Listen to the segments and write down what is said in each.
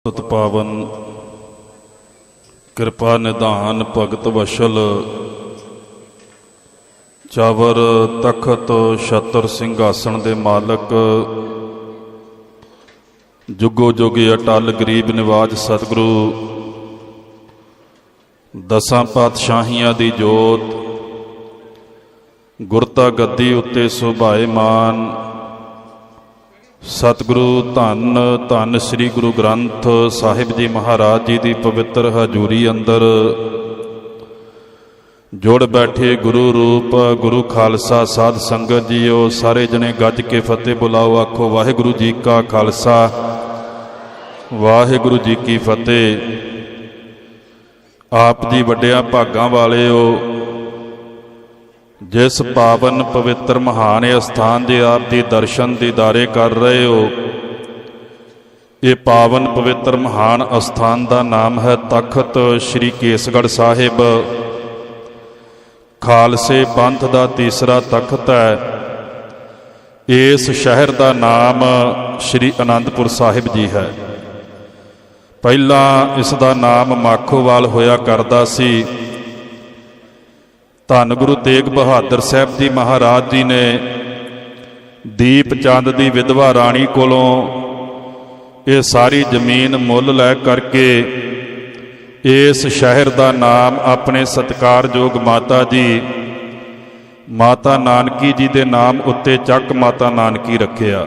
सत पावन कृपा निधान भगत वशल चावर तखत छत्र सिंघासन दे मालक जुगो जुगे अटल गरीब निवाज सतगुरु दसां पातशाहियां दी जोत गुरता गद्दी उत्ते सुभाएमान सतगुरु धन धन श्री गुरु ग्रंथ साहिब जी महाराज जी की पवित्र हजूरी अंदर जुड़ बैठे गुरु रूप गुरु खालसा साध संगत जीओ सारे जने गज के फतेह बुलाओ। आखो वाहिगुरु जी का खालसा वाहिगुरु जी की फतेह। आप जी वड्डिया भागां वाले हो जिस पावन पवित्र महान अस्थान जे आप दी दर्शन दीदारे कर रहे हो। ये पावन पवित्र महान अस्थान का नाम है तखत श्री केसगढ़ साहिब। खालसे पंथ का तीसरा तखत है। इस शहर का नाम श्री आनंदपुर साहिब जी है। पहला इसका नाम माखोवाल होया करदा सी। धन गुरु तेग बहादुर साहब जी महाराज जी ने दीप चंद की विधवा राणी कोलों ये सारी जमीन मुल लै करके इस शहर का नाम अपने सत्कारयोग माता जी माता नानकी जी के नाम उत्ते चक माता नानकी रखिया।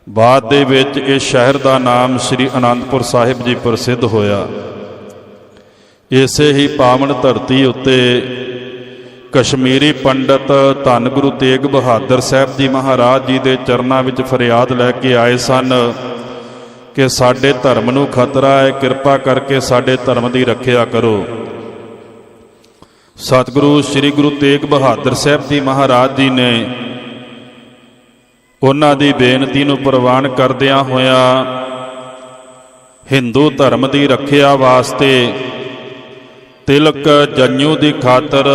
बाद दे विच इस शहर का नाम श्री आनंदपुर साहिब जी प्रसिद्ध होया। इसे ही पावन धरती उत्ते कश्मीरी पंडित धन गुरु तेग बहादुर साहब जी महाराज जी के चरणों में फरियाद लैके आए सन कि साडे धर्म नूं खतरा है, कृपा करके साडे धर्म की रखिया करो। सतगुरु श्री गुरु तेग बहादुर साहब जी महाराज जी ने उन्हां दी बेनती नूं प्रवान करदियां होया हिंदू धर्म की रखिया वास्ते तिलक जंजू की खातर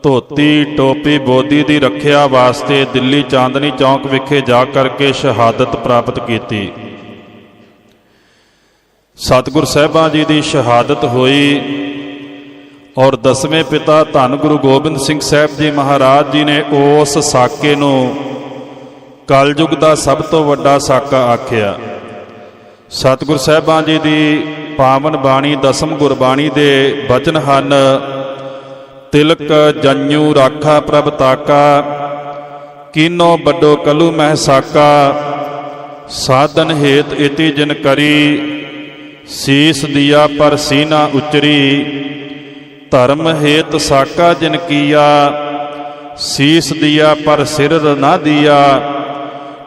धोती टोपी बोधी की रखिया वास्ते दिल्ली चांदनी चौक विखे जा करके शहादत प्राप्त की। सतगुर साहिबां जी की शहादत हुई और 10वें पिता धन गुरु गोबिंद सिंह साहब जी महाराज जी ने उस साके नूं कलयुग का सब तो वड्डा साका आख्या। सतगुर साहिबां जी की पावन बाणी दसम गुरबाणी दे बचन हन तिलक जंजू राखा प्रभ ताका कीनो बड्डो कलू मह साका साधन हेत इति जिन करी सीस दिया पर सीना उचरी धर्म हेत साका जिन किया सीस दिया पर सिर ना दिया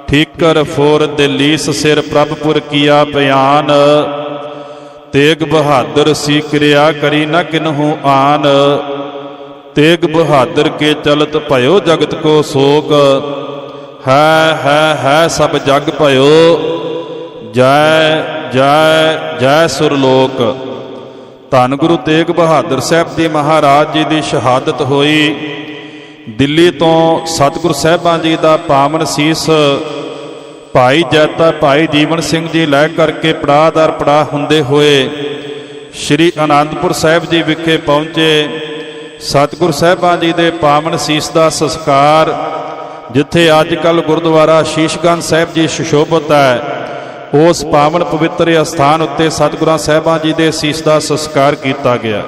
ठीकर फोर दिलीस सिर प्रभपुर किया बयान तेग बहादुर सी क्रिया करी न किन्हू आन तेग बहादुर के चलत भयो जगत को शोक है सब जग भयो जय जय जय सुरलोक। धन गुरु तेग बहादुर साहब जी महाराज जी की शहादत हुई। दिल्ली तो सतगुर साहिबां जी का पावन सीस भाई जैता भाई जीवन सिंह जी लै करके पड़ाह दर पड़ाह हुंदे होए श्री आनंदपुर साहिब जी विखे पहुँचे। सतगुर साहिबां जी दे पावन सीस का संस्कार जिथे अजकल गुरुद्वारा शीशगंज साहिब जी सुशोभित है उस पावन पवित्र अस्थान उत्ते सतगुरां साहिबां जी दे सीस का संस्कार किया गया।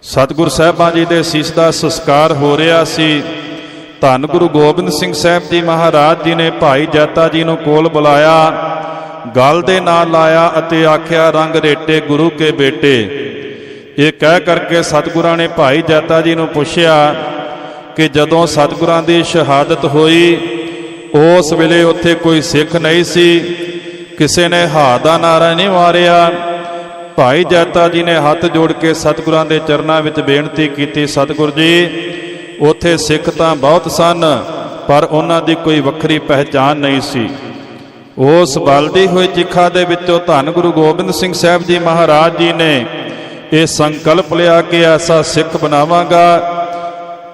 सतगुर साहिबां जी दे सीस का संस्कार हो रहा सी। धन गुरु गोबिंद सिंह साहब जी महाराज जी ने भाई जैता जी नूं कोल बुलाया गल दे नाल लाया अते आख्या रंग रेटे गुरु के बेटे। ये कह करके सतगुरां ने भाई जैता जी नूं पुछया कि जदों सतगुरां दी शहादत हुई उस वेले उत्थे कोई सिख नहीं सी, किसी ने हा दा नारा नहीं मारिया। भाई जैता जी ने हथ जोड़ के सतगुरां दे चरनां विच बेनती की सतगुर जी उत्थे सिख तां बहुत सन पर उन्हां दी कोई वखरी पहचान नहीं सी। उस बलदी हुई चिखा दे विचों धन गुरु गोबिंद सिंह साहब जी महाराज जी ने यह संकल्प लिया कि ऐसा सिख बनावांगा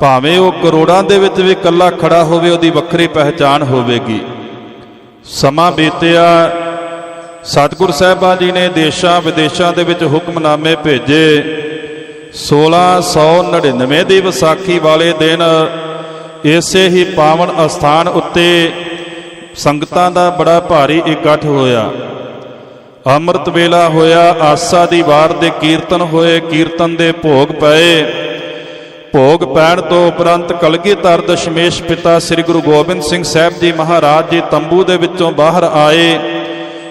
भावें वो करोड़ां दे विच भी कल्ला खड़ा होवे उहदी वखरी पहचान होवेगी। समा बीतिया ਸਤਿਗੁਰ ਸਾਹਿਬਾਂ ਜੀ ਨੇ ਦੇਸ਼ਾਂ ਵਿਦੇਸ਼ਾਂ ਦੇ ਵਿੱਚ ਹੁਕਮਨਾਮੇ ਭੇਜੇ। 1699 ਦੀ ਵਿਸਾਖੀ ਵਾਲੇ ਦਿਨ ਇਸੇ ਹੀ ਪਾਵਨ ਅਸਥਾਨ ਉੱਤੇ ਸੰਗਤਾਂ ਦਾ ਬੜਾ ਭਾਰੀ ਇਕੱਠ ਹੋਇਆ। ਅੰਮ੍ਰਿਤ ਵੇਲਾ ਹੋਇਆ, ਆਸਾ ਦੀ ਵਾਰ ਦੇ ਕੀਰਤਨ ਹੋਏ, ਕੀਰਤਨ ਦੇ ਭੋਗ ਪਏ। ਭੋਗ ਪੈਣ ਤੋਂ ਉਪਰੰਤ ਕਲਗੀਧਰ ਦਸ਼ਮੇਸ਼ ਪਿਤਾ ਸ੍ਰੀ ਗੁਰੂ ਗੋਬਿੰਦ ਸਿੰਘ ਸਾਹਿਬ ਜੀ ਮਹਾਰਾਜ ਜੀ ਤੰਬੂ ਦੇ ਵਿੱਚੋਂ ਬਾਹਰ ਆਏ।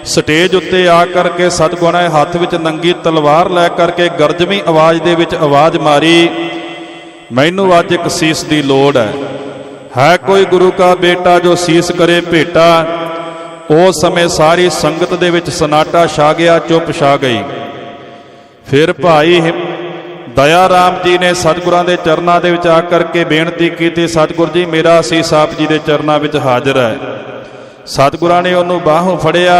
ਸਟੇਜ ਉੱਤੇ ਆ ਕਰਕੇ ਸਤਿਗੁਰਾਂ ਨੇ ਹੱਥ ਵਿੱਚ ਨੰਗੀ ਤਲਵਾਰ ਲੈ ਕਰਕੇ ਗਰਜਵੀਂ ਆਵਾਜ਼ ਦੇ ਵਿੱਚ ਆਵਾਜ਼ ਮਾਰੀ, ਮੈਨੂੰ ਅੱਜ ਇੱਕ ਸੀਸ ਦੀ ਲੋੜ ਹੈ ਕੋਈ ਗੁਰੂ ਕਾ ਬੇਟਾ ਜੋ ਸੀਸ ਕਰੇ ਭੇਟਾ। ਉਸ ਸਮੇਂ ਸਾਰੀ ਸੰਗਤ ਦੇ ਵਿੱਚ ਸਨਾਟਾ ਛਾ ਗਿਆ, ਚੁੱਪ ਛਾ ਗਈ। ਫਿਰ ਭਾਈ ਦਇਆ ਰਾਮ ਜੀ ਨੇ ਸਤਿਗੁਰਾਂ ਦੇ ਚਰਨਾਂ ਦੇ ਵਿੱਚ ਆ ਕਰਕੇ ਬੇਨਤੀ ਕੀਤੀ, ਸਤਿਗੁਰ ਜੀ ਮੇਰਾ ਸੀਸ ਆਪ ਜੀ ਦੇ ਚਰਨਾਂ ਵਿੱਚ ਹਾਜ਼ਰ ਹੈ। ਸਤਿਗੁਰਾਂ ਨੇ ਉਹਨੂੰ ਬਾਹੋਂ ਫੜਿਆ,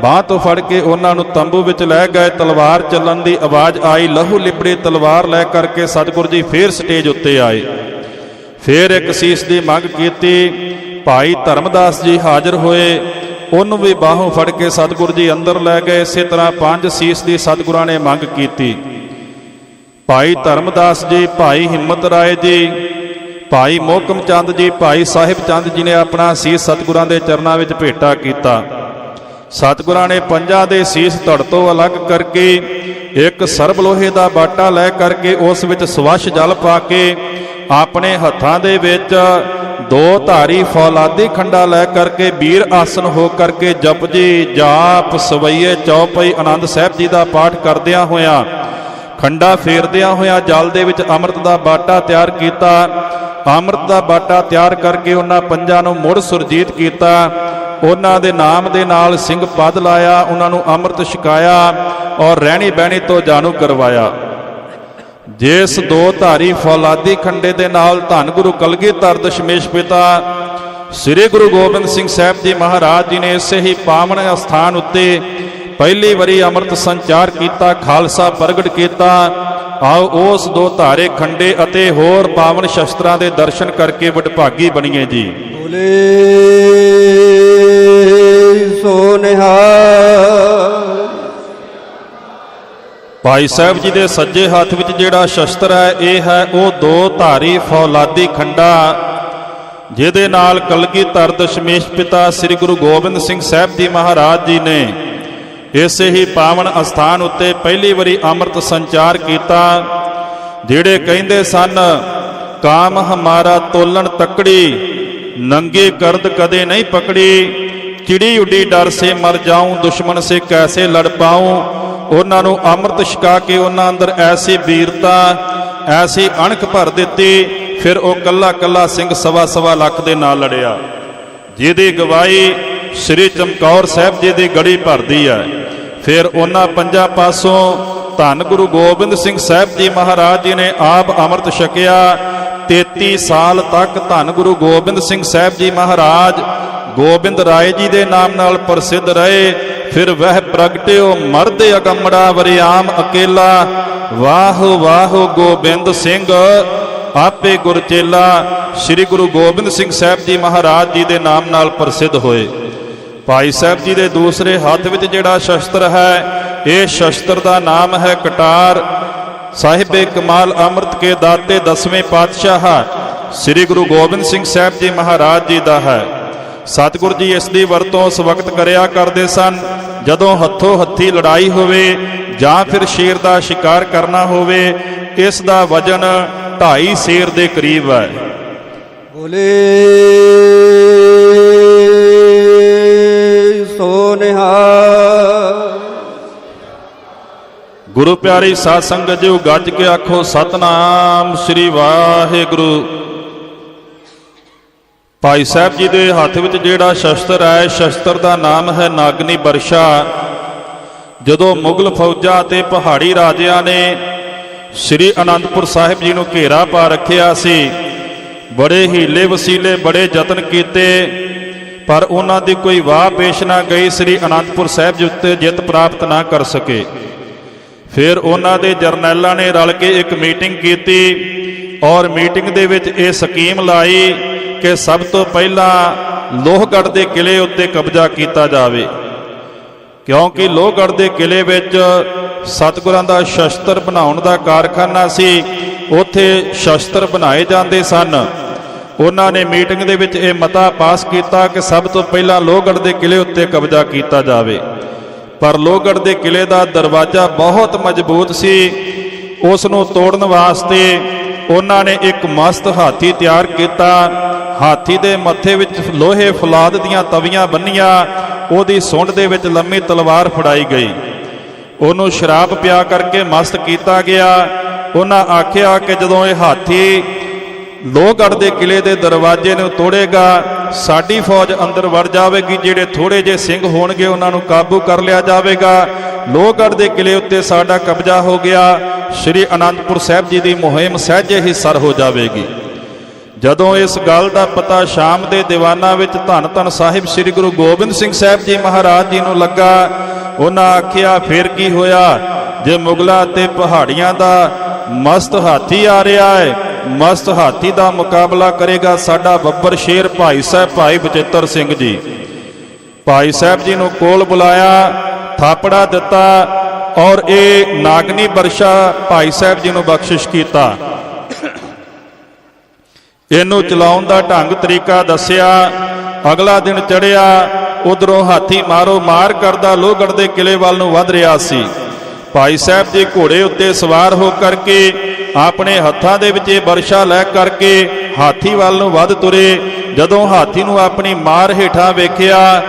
ਬਾਹ ਤੋਂ ਫੜ ਕੇ ਉਹਨਾਂ ਨੂੰ ਤੰਬੂ ਵਿੱਚ ਲੈ ਗਏ। ਤਲਵਾਰ ਚੱਲਣ ਦੀ ਆਵਾਜ਼ ਆਈ, ਲਹੂ ਲਿਬੜੀ ਤਲਵਾਰ ਲੈ ਕਰਕੇ ਸਤਿਗੁਰ ਜੀ ਫੇਰ ਸਟੇਜ ਉੱਤੇ ਆਏ। ਫੇਰ ਇੱਕ ਸੀਸ ਦੀ ਮੰਗ ਕੀਤੀ। ਭਾਈ ਧਰਮਦਾਸ ਜੀ ਹਾਜ਼ਰ ਹੋਏ, ਉਹਨੂੰ ਵੀ ਬਾਹੋਂ ਫੜ ਕੇ ਸਤਿਗੁਰ ਜੀ ਅੰਦਰ ਲੈ ਗਏ। ਇਸੇ ਤਰ੍ਹਾਂ 5 ਸੀਸ ਦੀ ਸਤਿਗੁਰਾਂ ਨੇ ਮੰਗ ਕੀਤੀ। ਭਾਈ ਧਰਮਦਾਸ ਜੀ, ਭਾਈ ਹਿੰਮਤ ਰਾਏ ਜੀ, ਭਾਈ ਮੋਹਕਮ ਚੰਦ ਜੀ, ਭਾਈ ਸਾਹਿਬ ਚੰਦ ਜੀ ਨੇ ਆਪਣਾ ਸੀਸ ਸਤਿਗੁਰਾਂ ਦੇ ਚਰਨਾਂ ਵਿੱਚ ਭੇਟਾ ਕੀਤਾ। ਸਤਿਗੁਰਾਂ ਨੇ 5 ਦੇ ਸੀਸ ਧੜ ਤੋਂ ਅਲੱਗ ਕਰਕੇ ਇੱਕ ਸਰਬ ਲੋਹੇ ਦਾ ਬਾਟਾ ਲੈ ਕਰਕੇ ਉਸ ਵਿੱਚ ਸਵੱਛ ਜਲ ਪਾ ਕੇ ਆਪਣੇ ਹੱਥਾਂ ਦੇ ਵਿੱਚ 2 ਧਾਰੀ ਫੌਲਾਦੀ ਖੰਡਾ ਲੈ ਕਰਕੇ ਵੀਰ ਆਸਨ ਹੋ ਕਰਕੇ ਜਪਜੀ ਜਾਪ ਸਵਈਏ ਚੌਪਈ ਆਨੰਦ ਸਾਹਿਬ ਜੀ ਦਾ ਪਾਠ ਕਰਦਿਆਂ ਹੋਇਆਂ, ਖੰਡਾ ਫੇਰਦਿਆਂ ਹੋਇਆਂ ਜਲ ਦੇ ਵਿੱਚ ਅੰਮ੍ਰਿਤ ਦਾ ਬਾਟਾ ਤਿਆਰ ਕੀਤਾ। ਅੰਮ੍ਰਿਤ ਦਾ ਬਾਟਾ ਤਿਆਰ ਕਰਕੇ ਉਹਨਾਂ 5 ਨੂੰ ਮੁੜ ਸੁਰਜੀਤ ਕੀਤਾ। ਉਹਨਾਂ ਦੇ ਨਾਮ ਦੇ ਨਾਲ ਸਿੰਘ ਪਦ ਲਾਇਆ, ਉਹਨਾਂ ਨੂੰ ਅੰਮ੍ਰਿਤ ਛਕਾਇਆ ਔਰ ਰਹਿਣੀ ਬਹਿਣੀ ਤੋਂ ਜਾਣੂ ਕਰਵਾਇਆ। ਜਿਸ 2 ਧਾਰੀ ਫੌਲਾਦੀ ਖੰਡੇ ਦੇ ਨਾਲ ਧੰਨ ਗੁਰੂ ਕਲਗੀਧਰ ਦਸ਼ਮੇਸ਼ ਪਿਤਾ ਸ੍ਰੀ ਗੁਰੂ ਗੋਬਿੰਦ ਸਿੰਘ ਸਾਹਿਬ ਜੀ ਮਹਾਰਾਜ ਜੀ ਨੇ ਇਸੇ ਹੀ ਪਾਵਨ ਅਸਥਾਨ ਉੱਤੇ ਪਹਿਲੀ ਵਾਰੀ ਅੰਮ੍ਰਿਤ ਸੰਚਾਰ ਕੀਤਾ, ਖਾਲਸਾ ਪ੍ਰਗਟ ਕੀਤਾ। ਆਓ ਉਸ 2 ਧਾਰੇ ਖੰਡੇ ਅਤੇ ਹੋਰ ਪਾਵਨ ਸ਼ਸਤਰਾਂ ਦੇ ਦਰਸ਼ਨ ਕਰਕੇ ਵਡਭਾਗੀ ਬਣੀਏ ਜੀ। ਬੋਲੇ ਸੋ ਨਿਹਾਲ। ਭਾਈ ਸਾਹਿਬ ਜੀ ਦੇ ਸੱਜੇ ਹੱਥ ਵਿੱਚ ਜਿਹੜਾ ਸ਼ਸਤਰ ਹੈ ਇਹ ਹੈ ਉਹ 2 ਧਾਰੀ ਫੌਲਾਦੀ ਖੰਡਾ, ਜਿਹਦੇ ਨਾਲ ਕਲਗੀਧਰ ਦਸ਼ਮੇਸ਼ ਪਿਤਾ ਸ੍ਰੀ ਗੁਰੂ ਗੋਬਿੰਦ ਸਿੰਘ ਸਾਹਿਬ ਜੀ ਮਹਾਰਾਜ ਜੀ ਨੇ ਇਸੇ ਹੀ ਪਾਵਨ ਅਸਥਾਨ ਉੱਤੇ ਪਹਿਲੀ ਵਾਰੀ ਅੰਮ੍ਰਿਤ ਸੰਚਾਰ ਕੀਤਾ। ਜਿਹੜੇ ਕਹਿੰਦੇ ਸਨ ਕਾਮ ਹਮਾਰਾ ਤੋਲਣ ਤਕੜੀ, ਨੰਗੀ ਕਰਦ ਕਦੇ ਨਹੀਂ ਪਕੜੀ, ਚਿੜੀ ਉੱਡੀ ਡਰ ਸੇ ਮਰ ਜਾਊਂ, ਦੁਸ਼ਮਣ ਸੇ ਕੈਸੇ ਲੜ ਪਾਊਂ, ਉਹਨਾਂ ਨੂੰ ਅੰਮ੍ਰਿਤ ਛਕਾ ਕੇ ਉਹਨਾਂ ਅੰਦਰ ਐਸੀ ਵੀਰਤਾ ਐਸੀ ਅਣਖ ਭਰ ਦਿੱਤੀ। ਫਿਰ ਉਹ ਕੱਲਾ ਕੱਲਾ ਸਿੰਘ 1.25 ਲੱਖ ਦੇ ਨਾਲ ਲੜਿਆ, ਜਿਹਦੀ ਗਵਾਹੀ ਸ੍ਰੀ ਚਮਕੌਰ ਸਾਹਿਬ ਜੀ ਦੀ ਗੜੀ ਭਰਦੀ ਹੈ। ਫਿਰ ਉਹਨਾਂ 5 ਪਾਸੋਂ ਧੰਨ ਗੁਰੂ ਗੋਬਿੰਦ ਸਿੰਘ ਸਾਹਿਬ ਜੀ ਮਹਾਰਾਜ ਜੀ ਨੇ ਆਪ ਅੰਮ੍ਰਿਤ ਛਕਿਆ। 33 ਸਾਲ ਤੱਕ ਧੰਨ ਗੁਰੂ ਗੋਬਿੰਦ ਸਿੰਘ ਸਾਹਿਬ ਜੀ ਮਹਾਰਾਜ ਗੋਬਿੰਦ ਰਾਏ ਜੀ ਦੇ ਨਾਮ ਨਾਲ ਪ੍ਰਸਿੱਧ ਰਹੇ। ਫਿਰ ਵਹਿ ਪ੍ਰਗਟਿਓ ਮਰਦ ਅਗੰਮੜਾ ਵਰਿਆਮ ਅਕੇਲਾ, ਵਾਹ ਵਾਹ ਗੋਬਿੰਦ ਸਿੰਘ ਆਪੇ ਗੁਰਚੇਲਾ। ਸ੍ਰੀ ਗੁਰੂ ਗੋਬਿੰਦ ਸਿੰਘ ਸਾਹਿਬ ਜੀ ਮਹਾਰਾਜ ਜੀ ਦੇ ਨਾਮ ਨਾਲ ਪ੍ਰਸਿੱਧ ਹੋਏ। ਭਾਈ ਸਾਹਿਬ ਜੀ ਦੇ ਦੂਸਰੇ ਹੱਥ ਵਿੱਚ ਜਿਹੜਾ ਸ਼ਸਤਰ ਹੈ ਇਹ ਸ਼ਸਤਰ ਦਾ ਨਾਮ ਹੈ ਕਟਾਰ। ਸਾਹਿਬੇ ਕਮਾਲ ਅੰਮ੍ਰਿਤ ਕੇ ਦਾਤੇ 10ਵੇਂ ਪਾਤਸ਼ਾਹ ਸ੍ਰੀ ਗੁਰੂ ਗੋਬਿੰਦ ਸਿੰਘ ਸਾਹਿਬ ਜੀ ਮਹਾਰਾਜ ਜੀ ਦਾ ਹੈ। ਸਤਿਗੁਰ ਜੀ ਇਸ ਦੀ ਵਰਤੋਂ ਉਸ ਵਕਤ ਕਰਿਆ ਕਰਦੇ ਸਨ ਜਦੋਂ ਹੱਥੋਂ ਹੱਥੀ ਲੜਾਈ ਹੋਵੇ ਜਾਂ ਫਿਰ ਸ਼ੇਰ ਦਾ ਸ਼ਿਕਾਰ ਕਰਨਾ ਹੋਵੇ। ਇਸ ਦਾ ਵਜਨ 2.5 ਸੇਰ ਦੇ ਕਰੀਬ ਹੈ। ਬੋਲੇ ਸੋ ਨਿਹਾਲ। ਗੁਰੂ ਪਿਆਰੀ ਸਾਧ ਸੰਗਤ ਜੀ ਗੱਜ ਕੇ ਆਖੋ ਸਤਨਾਮ ਸ੍ਰੀ ਵਾਹਿਗੁਰੂ। ਭਾਈ ਸਾਹਿਬ ਜੀ ਦੇ ਹੱਥ ਵਿੱਚ ਜਿਹੜਾ ਸ਼ਸਤਰ ਹੈ ਸ਼ਸਤਰ ਦਾ ਨਾਮ ਹੈ ਨਾਗਨੀ ਬਰਸ਼ਾ। ਜਦੋਂ ਮੁਗਲ ਫੌਜਾਂ ਤੇ ਪਹਾੜੀ ਰਾਜਿਆਂ ਨੇ ਸ੍ਰੀ ਅਨੰਦਪੁਰ ਸਾਹਿਬ ਜੀ ਨੂੰ ਘੇਰਾ ਪਾ ਰੱਖਿਆ ਸੀ, ਬੜੇ ਹੀਲੇ ਵਸੀਲੇ ਬੜੇ ਯਤਨ ਕੀਤੇ ਪਰ ਉਹਨਾਂ ਦੀ ਕੋਈ ਵਾਹ ਪੇਸ਼ ਨਾ ਗਈ। ਸ੍ਰੀ ਅਨੰਦਪੁਰ ਸਾਹਿਬ ਜੀ ਉੱਤੇ ਜਿੱਤ ਪ੍ਰਾਪਤ ਨਾ ਕਰ ਸਕੇ। ਫਿਰ ਉਹਨਾਂ ਦੇ ਜਰਨੈਲਾਂ ਨੇ ਰਲ ਕੇ ਇੱਕ ਮੀਟਿੰਗ ਕੀਤੀ ਔਰ ਮੀਟਿੰਗ ਦੇ ਵਿੱਚ ਇਹ ਸਕੀਮ ਲਾਈ ਕਿ ਸਭ ਤੋਂ ਪਹਿਲਾਂ ਲੋਹਗੜ੍ਹ ਦੇ ਕਿਲੇ ਉੱਤੇ ਕਬਜ਼ਾ ਕੀਤਾ ਜਾਵੇ ਕਿਉਂਕਿ ਲੋਹਗੜ੍ਹ ਦੇ ਕਿਲੇ ਵਿੱਚ ਸਤਿਗੁਰਾਂ ਦਾ ਸ਼ਸਤਰ ਬਣਾਉਣ ਦਾ ਕਾਰਖਾਨਾ ਸੀ। ਉੱਥੇ ਸ਼ਸਤਰ ਬਣਾਏ ਜਾਂਦੇ ਸਨ। ਉਹਨਾਂ ਨੇ ਮੀਟਿੰਗ ਦੇ ਵਿੱਚ ਇਹ ਮਤਾ ਪਾਸ ਕੀਤਾ ਕਿ ਸਭ ਤੋਂ ਪਹਿਲਾਂ ਲੋਹਗੜ੍ਹ ਦੇ ਕਿਲੇ ਉੱਤੇ ਕਬਜ਼ਾ ਕੀਤਾ ਜਾਵੇ। ਪਰ ਲੋਹਗੜ੍ਹ ਦੇ ਕਿਲੇ ਦਾ ਦਰਵਾਜ਼ਾ ਬਹੁਤ ਮਜ਼ਬੂਤ ਸੀ। ਉਸ ਨੂੰ ਤੋੜਨ ਵਾਸਤੇ ਉਹਨਾਂ ਨੇ ਇੱਕ ਮਸਤ ਹਾਥੀ ਤਿਆਰ ਕੀਤਾ। ਹਾਥੀ ਦੇ ਮੱਥੇ ਵਿੱਚ ਲੋਹੇ ਫੌਲਾਦ ਦੀਆਂ ਤਵੀਆਂ ਬੰਨੀਆਂ, ਉਹਦੀ ਸੁੰਡ ਦੇ ਵਿੱਚ ਲੰਮੀ ਤਲਵਾਰ ਫੜਾਈ ਗਈ। ਉਹਨੂੰ ਸ਼ਰਾਬ ਪਿਆ ਕਰਕੇ ਮਸਤ ਕੀਤਾ ਗਿਆ। ਉਹਨਾਂ ਆਖਿਆ ਕਿ ਜਦੋਂ ਇਹ ਹਾਥੀ ਲੋਹਗੜ੍ਹ ਦੇ ਕਿਲੇ ਦੇ ਦਰਵਾਜ਼ੇ ਨੂੰ ਤੋੜੇਗਾ, ਸਾਡੀ ਫੌਜ ਅੰਦਰ ਵੜ ਜਾਵੇਗੀ। ਜਿਹੜੇ ਥੋੜੇ ਜਿਹੇ ਸਿੰਘ ਹੋਣਗੇ ਉਹਨਾਂ ਨੂੰ ਕਾਬੂ ਕਰ ਲਿਆ ਜਾਵੇਗਾ। ਲੋਹਗੜ੍ਹ ਦੇ ਕਿਲੇ ਉੱਤੇ ਸਾਡਾ ਕਬਜ਼ਾ ਹੋ ਗਿਆ। ਸ਼੍ਰੀ ਅਨੰਦਪੁਰ ਸਾਹਿਬ ਜੀ ਦੀ ਮੁਹਿੰਮ ਸਹਿਜੇ ਹੀ ਸਰ ਹੋ ਜਾਵੇਗੀ। ਜਦੋਂ ਇਸ ਗੱਲ ਦਾ ਪਤਾ ਸ਼ਾਮ ਦੇ ਦੀਵਾਨਾਂ ਵਿੱਚ ਧੰਨ ਧੰਨ ਸਾਹਿਬ ਸ੍ਰੀ ਗੁਰੂ ਗੋਬਿੰਦ ਸਿੰਘ ਸਾਹਿਬ ਜੀ ਮਹਾਰਾਜ ਜੀ ਨੂੰ ਲੱਗਾ, ਉਹਨਾਂ ਆਖਿਆ ਫਿਰ ਕੀ ਹੋਇਆ? ਜੇ ਮੁਗਲਾਂ ਤੇ ਪਹਾੜੀਆਂ ਦਾ ਮਸਤ ਹਾਥੀ ਆ ਰਿਹਾ ਹੈ, ਮਸਤ ਹਾਥੀ ਦਾ ਮੁਕਾਬਲਾ ਕਰੇਗਾ ਸਾਡਾ ਬੱਬਰ ਸ਼ੇਰ ਭਾਈ ਸਾਹਿਬ ਭਾਈ ਬਚਿੱਤਰ ਸਿੰਘ ਜੀ। ਭਾਈ ਸਾਹਿਬ ਜੀ ਨੂੰ ਕੋਲ ਬੁਲਾਇਆ, ਥਾਪੜਾ ਦਿੱਤਾ ਔਰ ਇਹ ਨਾਗਨੀ ਬਰਸ਼ਾ ਭਾਈ ਸਾਹਿਬ ਜੀ ਨੂੰ ਬਖਸ਼ਿਸ਼ ਕੀਤਾ। ਇਹਨੂੰ ਚਲਾਉਣ ਦਾ ਢੰਗ ਤਰੀਕਾ ਦੱਸਿਆ। ਅਗਲਾ ਦਿਨ ਚੜਿਆ, ਉਧਰੋਂ ਹਾਥੀ ਮਾਰੋ ਮਾਰ ਕਰਦਾ ਲੋਹਗੜ੍ਹ ਦੇ ਕਿਲੇ ਵੱਲ ਨੂੰ ਵੱਧ ਰਿਹਾ ਸੀ। ਭਾਈ ਸਾਹਿਬ ਜੀ ਘੋੜੇ ਉੱਤੇ ਸਵਾਰ ਹੋ ਕਰਕੇ ਆਪਣੇ ਹੱਥਾਂ ਦੇ ਵਿੱਚ ਇਹ ਬਰਸ਼ਾ ਲੈ ਕਰਕੇ ਹਾਥੀ ਵੱਲ ਨੂੰ ਵੱਧ ਤੁਰੇ। ਜਦੋਂ ਹਾਥੀ ਨੂੰ ਆਪਣੀ ਮਾਰ ਹੇਠਾਂ ਵੇਖਿਆ,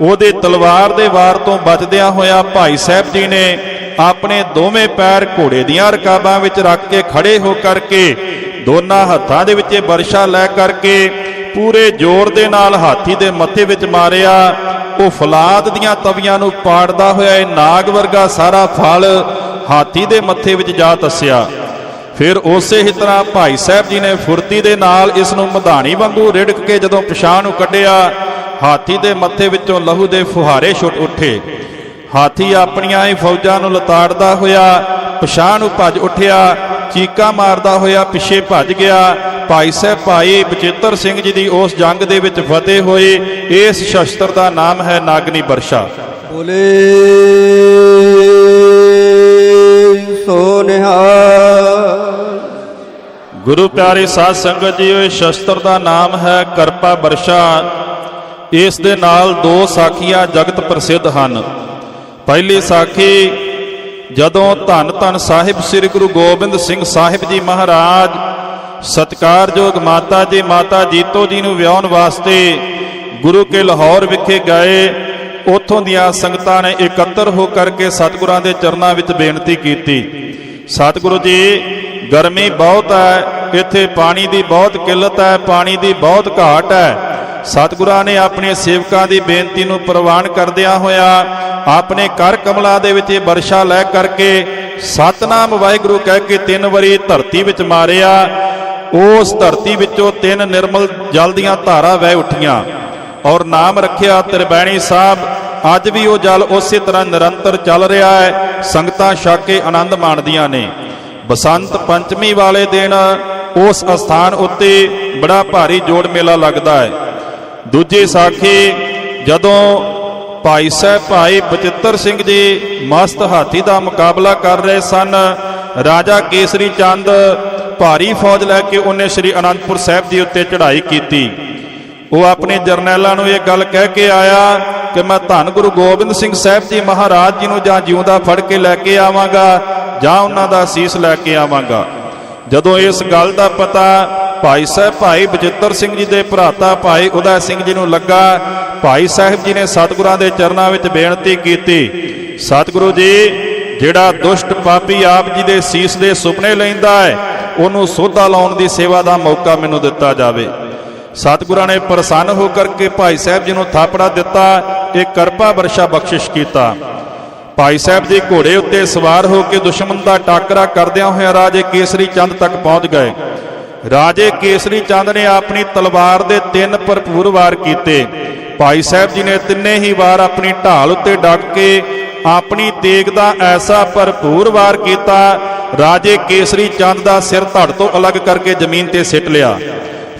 ਉਹਦੇ ਤਲਵਾਰ ਦੇ ਵਾਰ ਤੋਂ ਬਚਦਿਆਂ ਹੋਇਆ ਭਾਈ ਸਾਹਿਬ ਜੀ ਨੇ ਆਪਣੇ ਦੋਵੇਂ ਪੈਰ ਘੋੜੇ ਦੀਆਂ ਰਕਾਬਾਂ ਵਿੱਚ ਰੱਖ ਕੇ ਖੜੇ ਹੋ ਕਰਕੇ ਦੋਨਾਂ ਹੱਥਾਂ ਦੇ ਵਿੱਚ ਇਹ ਬਰਸ਼ਾ ਲੈ ਕਰਕੇ ਪੂਰੇ ਜ਼ੋਰ ਦੇ ਨਾਲ ਹਾਥੀ ਦੇ ਮੱਥੇ ਵਿੱਚ ਮਾਰਿਆ। ਉਹ ਫੌਲਾਦ ਦੀਆਂ ਤਵੀਆਂ ਨੂੰ ਪਾੜਦਾ ਹੋਇਆ ਇਹ ਨਾਗ ਵਰਗਾ ਸਾਰਾ ਫਲ ਹਾਥੀ ਦੇ ਮੱਥੇ ਵਿੱਚ ਜਾ ਧੱਸਿਆ। ਫਿਰ ਉਸੇ ਹੀ ਤਰ੍ਹਾਂ ਭਾਈ ਸਾਹਿਬ ਜੀ ਨੇ ਫੁਰਤੀ ਦੇ ਨਾਲ ਇਸ ਨੂੰ ਮਧਾਣੀ ਵਾਂਗੂ ਰਿੜਕ ਕੇ ਜਦੋਂ ਪਿਛਾਂਹ ਨੂੰ ਕੱਢਿਆ, ਹਾਥੀ ਦੇ ਮੱਥੇ ਵਿੱਚੋਂ ਲਹੂ ਦੇ ਫੁਹਾਰੇ ਛੁੱਟ ਉੱਠੇ। ਹਾਥੀ ਆਪਣੀਆਂ ਹੀ ਫੌਜਾਂ ਨੂੰ ਲਤਾੜਦਾ ਹੋਇਆ ਪਿਛਾਂਹ ਨੂੰ ਭੱਜ ਉੱਠਿਆ, ਚੀਕਾਂ ਮਾਰਦਾ ਹੋਇਆ ਪਿੱਛੇ ਭੱਜ ਗਿਆ। ਭਾਈ ਸਾਹਿਬ ਭਾਈ ਬਚਿੱਤਰ ਸਿੰਘ ਜੀ ਦੀ ਉਸ ਜੰਗ ਦੇ ਵਿੱਚ ਫਤਿਹ ਹੋਈ। ਇਸ ਸ਼ਸਤਰ ਦਾ ਨਾਮ ਹੈ ਨਾਗਨੀ ਬਰਸ਼ਾ। ਬੋਲੇ ਸੋ ਨਿਹਾਲ। ਗੁਰੂ ਪਿਆਰੇ ਸਾਧ ਸੰਗਤ ਜੀ, ਇਸ ਸ਼ਸਤਰ ਦਾ ਨਾਮ ਹੈ ਕਰਪਾ ਬਰਸ਼ਾ। ਇਸ ਦੇ ਨਾਲ ਦੋ ਸਾਖੀਆਂ ਜਗਤ ਪ੍ਰਸਿੱਧ ਹਨ। ਪਹਿਲੀ ਸਾਖੀ, ਜਦੋਂ ਧੰਨ ਧੰਨ ਸਾਹਿਬ ਸ੍ਰੀ ਗੁਰੂ ਗੋਬਿੰਦ ਸਿੰਘ ਸਾਹਿਬ ਜੀ ਮਹਾਰਾਜ ਸਤਿਕਾਰਯੋਗ ਮਾਤਾ ਜੀਤੋ ਜੀ ਨੂੰ ਵਿਆਹੁਣ ਵਾਸਤੇ ਗੁਰੂ ਕੇ ਲਾਹੌਰ ਵਿਖੇ ਗਏ, ਉੱਥੋਂ ਦੀਆਂ ਸੰਗਤਾਂ ਨੇ ਇਕੱਤਰ ਹੋ ਕਰਕੇ ਸਤਿਗੁਰਾਂ ਦੇ ਚਰਨਾਂ ਵਿੱਚ ਬੇਨਤੀ ਕੀਤੀ, ਸਤਿਗੁਰੂ ਜੀ ਗਰਮੀ ਬਹੁਤ ਹੈ, ਇੱਥੇ ਪਾਣੀ ਦੀ ਬਹੁਤ ਕਿੱਲਤ ਹੈ, ਪਾਣੀ ਦੀ ਬਹੁਤ ਘਾਟ ਹੈ। ਸਤਿਗੁਰਾਂ ਨੇ ਆਪਣੇ ਸੇਵਕਾਂ ਦੀ ਬੇਨਤੀ ਨੂੰ ਪ੍ਰਵਾਨ ਕਰਦਿਆਂ ਹੋਇਆ ਆਪਣੇ ਕਰ ਕਮਲਾਂ ਦੇ ਵਿੱਚ ਇਹ ਬਰਸ਼ਾ ਲੈ ਕਰਕੇ ਸਤਨਾਮ ਵਾਹਿਗੁਰੂ ਕਹਿ ਕੇ 3 ਵਾਰੀ ਧਰਤੀ ਵਿੱਚ ਮਾਰਿਆ। ਉਸ ਧਰਤੀ ਵਿੱਚੋਂ 3 ਨਿਰਮਲ ਜਲ ਦੀਆਂ ਧਾਰਾਂ ਵਹਿ ਉੱਠੀਆਂ ਔਰ ਨਾਮ ਰੱਖਿਆ ਤ੍ਰਿਬੈਣੀ ਸਾਹਿਬ। ਅੱਜ ਵੀ ਉਹ ਜਲ ਉਸੇ ਤਰ੍ਹਾਂ ਨਿਰੰਤਰ ਚੱਲ ਰਿਹਾ ਹੈ। ਸੰਗਤਾਂ ਛਕ ਕੇ ਆਨੰਦ ਮਾਣਦੀਆਂ ਨੇ। ਬਸੰਤ ਪੰਚਮੀ ਵਾਲੇ ਦਿਨ ਉਸ ਅਸਥਾਨ ਉੱਤੇ ਬੜਾ ਭਾਰੀ ਜੋੜ ਮੇਲਾ ਲੱਗਦਾ ਹੈ। ਦੂਜੀ ਸਾਖੀ, ਜਦੋਂ ਭਾਈ ਸਾਹਿਬ ਭਾਈ ਬਚਿੱਤਰ ਸਿੰਘ ਜੀ ਮਸਤ ਹਾਥੀ ਦਾ ਮੁਕਾਬਲਾ ਕਰ ਰਹੇ ਸਨ, ਰਾਜਾ ਕੇਸਰੀ ਚੰਦ ਭਾਰੀ ਫੌਜ ਲੈ ਕੇ ਉਹਨੇ ਸ੍ਰੀ ਅਨੰਦਪੁਰ ਸਾਹਿਬ ਜੀ ਉੱਤੇ ਚੜ੍ਹਾਈ ਕੀਤੀ। ਉਹ ਆਪਣੇ ਜਰਨੈਲਾਂ ਨੂੰ ਇਹ ਗੱਲ ਕਹਿ ਕੇ ਆਇਆ ਕਿ ਮੈਂ ਧੰਨ ਗੁਰੂ ਗੋਬਿੰਦ ਸਿੰਘ ਸਾਹਿਬ ਜੀ ਮਹਾਰਾਜ ਜੀ ਨੂੰ ਜਾਂ ਜਿਉਂਦਾ ਫੜ ਕੇ ਲੈ ਕੇ ਆਵਾਂਗਾ ਜਾਂ ਉਹਨਾਂ ਦਾ ਸੀਸ ਲੈ ਕੇ ਆਵਾਂਗਾ। ਜਦੋਂ ਇਸ ਗੱਲ ਦਾ ਪਤਾ ਭਾਈ ਸਾਹਿਬ ਭਾਈ ਬਚਿੱਤਰ ਸਿੰਘ ਜੀ ਦੇ ਭਰਾਤਾ ਭਾਈ ਉਦੈ ਸਿੰਘ ਜੀ ਨੂੰ ਲੱਗਾ, ਭਾਈ ਸਾਹਿਬ ਜੀ ਨੇ ਸਤਿਗੁਰਾਂ ਦੇ ਚਰਨਾਂ ਵਿੱਚ ਬੇਨਤੀ ਕੀਤੀ, ਸਤਿਗੁਰੂ ਜੀ ਜਿਹੜਾ ਦੁਸ਼ਟ ਪਾਪੀ ਆਪ ਜੀ ਦੇ ਸੀਸ ਦੇ ਸੁਪਨੇ ਲੈਂਦਾ ਹੈ, ਉਹਨੂੰ ਸੋਧਾ ਲਾਉਣ ਦੀ ਸੇਵਾ ਦਾ ਮੌਕਾ ਮੈਨੂੰ ਦਿੱਤਾ ਜਾਵੇ। ਸਤਿਗੁਰਾਂ ਨੇ ਪ੍ਰਸੰਨ ਹੋ ਕਰਕੇ ਭਾਈ ਸਾਹਿਬ ਜੀ ਨੂੰ ਥਾਪੜਾ ਦਿੱਤਾ, ਇਹ ਕਰਪਾ ਬਰਸ਼ਾ ਬਖਸ਼ਿਸ਼ ਕੀਤਾ। ਭਾਈ ਸਾਹਿਬ ਜੀ ਘੋੜੇ ਉੱਤੇ ਸਵਾਰ ਹੋ ਕੇ ਦੁਸ਼ਮਣ ਦਾ ਟਾਕਰਾ ਕਰਦਿਆਂ ਹੋਇਆ ਰਾਜੇ ਕੇਸਰੀ ਚੰਦ ਤੱਕ ਪਹੁੰਚ ਗਏ। ਰਾਜੇ ਕੇਸਰੀ ਚੰਦ ਨੇ ਆਪਣੀ ਤਲਵਾਰ ਦੇ 3 ਭਰਪੂਰ ਵਾਰ ਕੀਤੇ। ਭਾਈ ਸਾਹਿਬ ਜੀ ਨੇ ਤਿੰਨੇ ਹੀ ਵਾਰ ਆਪਣੀ ਢਾਲ ਉੱਤੇ ਡਟ ਕੇ ਆਪਣੀ ਤੇਗ ਦਾ ਐਸਾ ਭਰਪੂਰ ਵਾਰ ਕੀਤਾ, ਰਾਜੇ ਕੇਸਰੀ ਚੰਦ ਦਾ ਸਿਰ ਧੜ ਤੋਂ ਅਲੱਗ ਕਰਕੇ ਜ਼ਮੀਨ ਤੇ ਸਿੱਟ ਲਿਆ।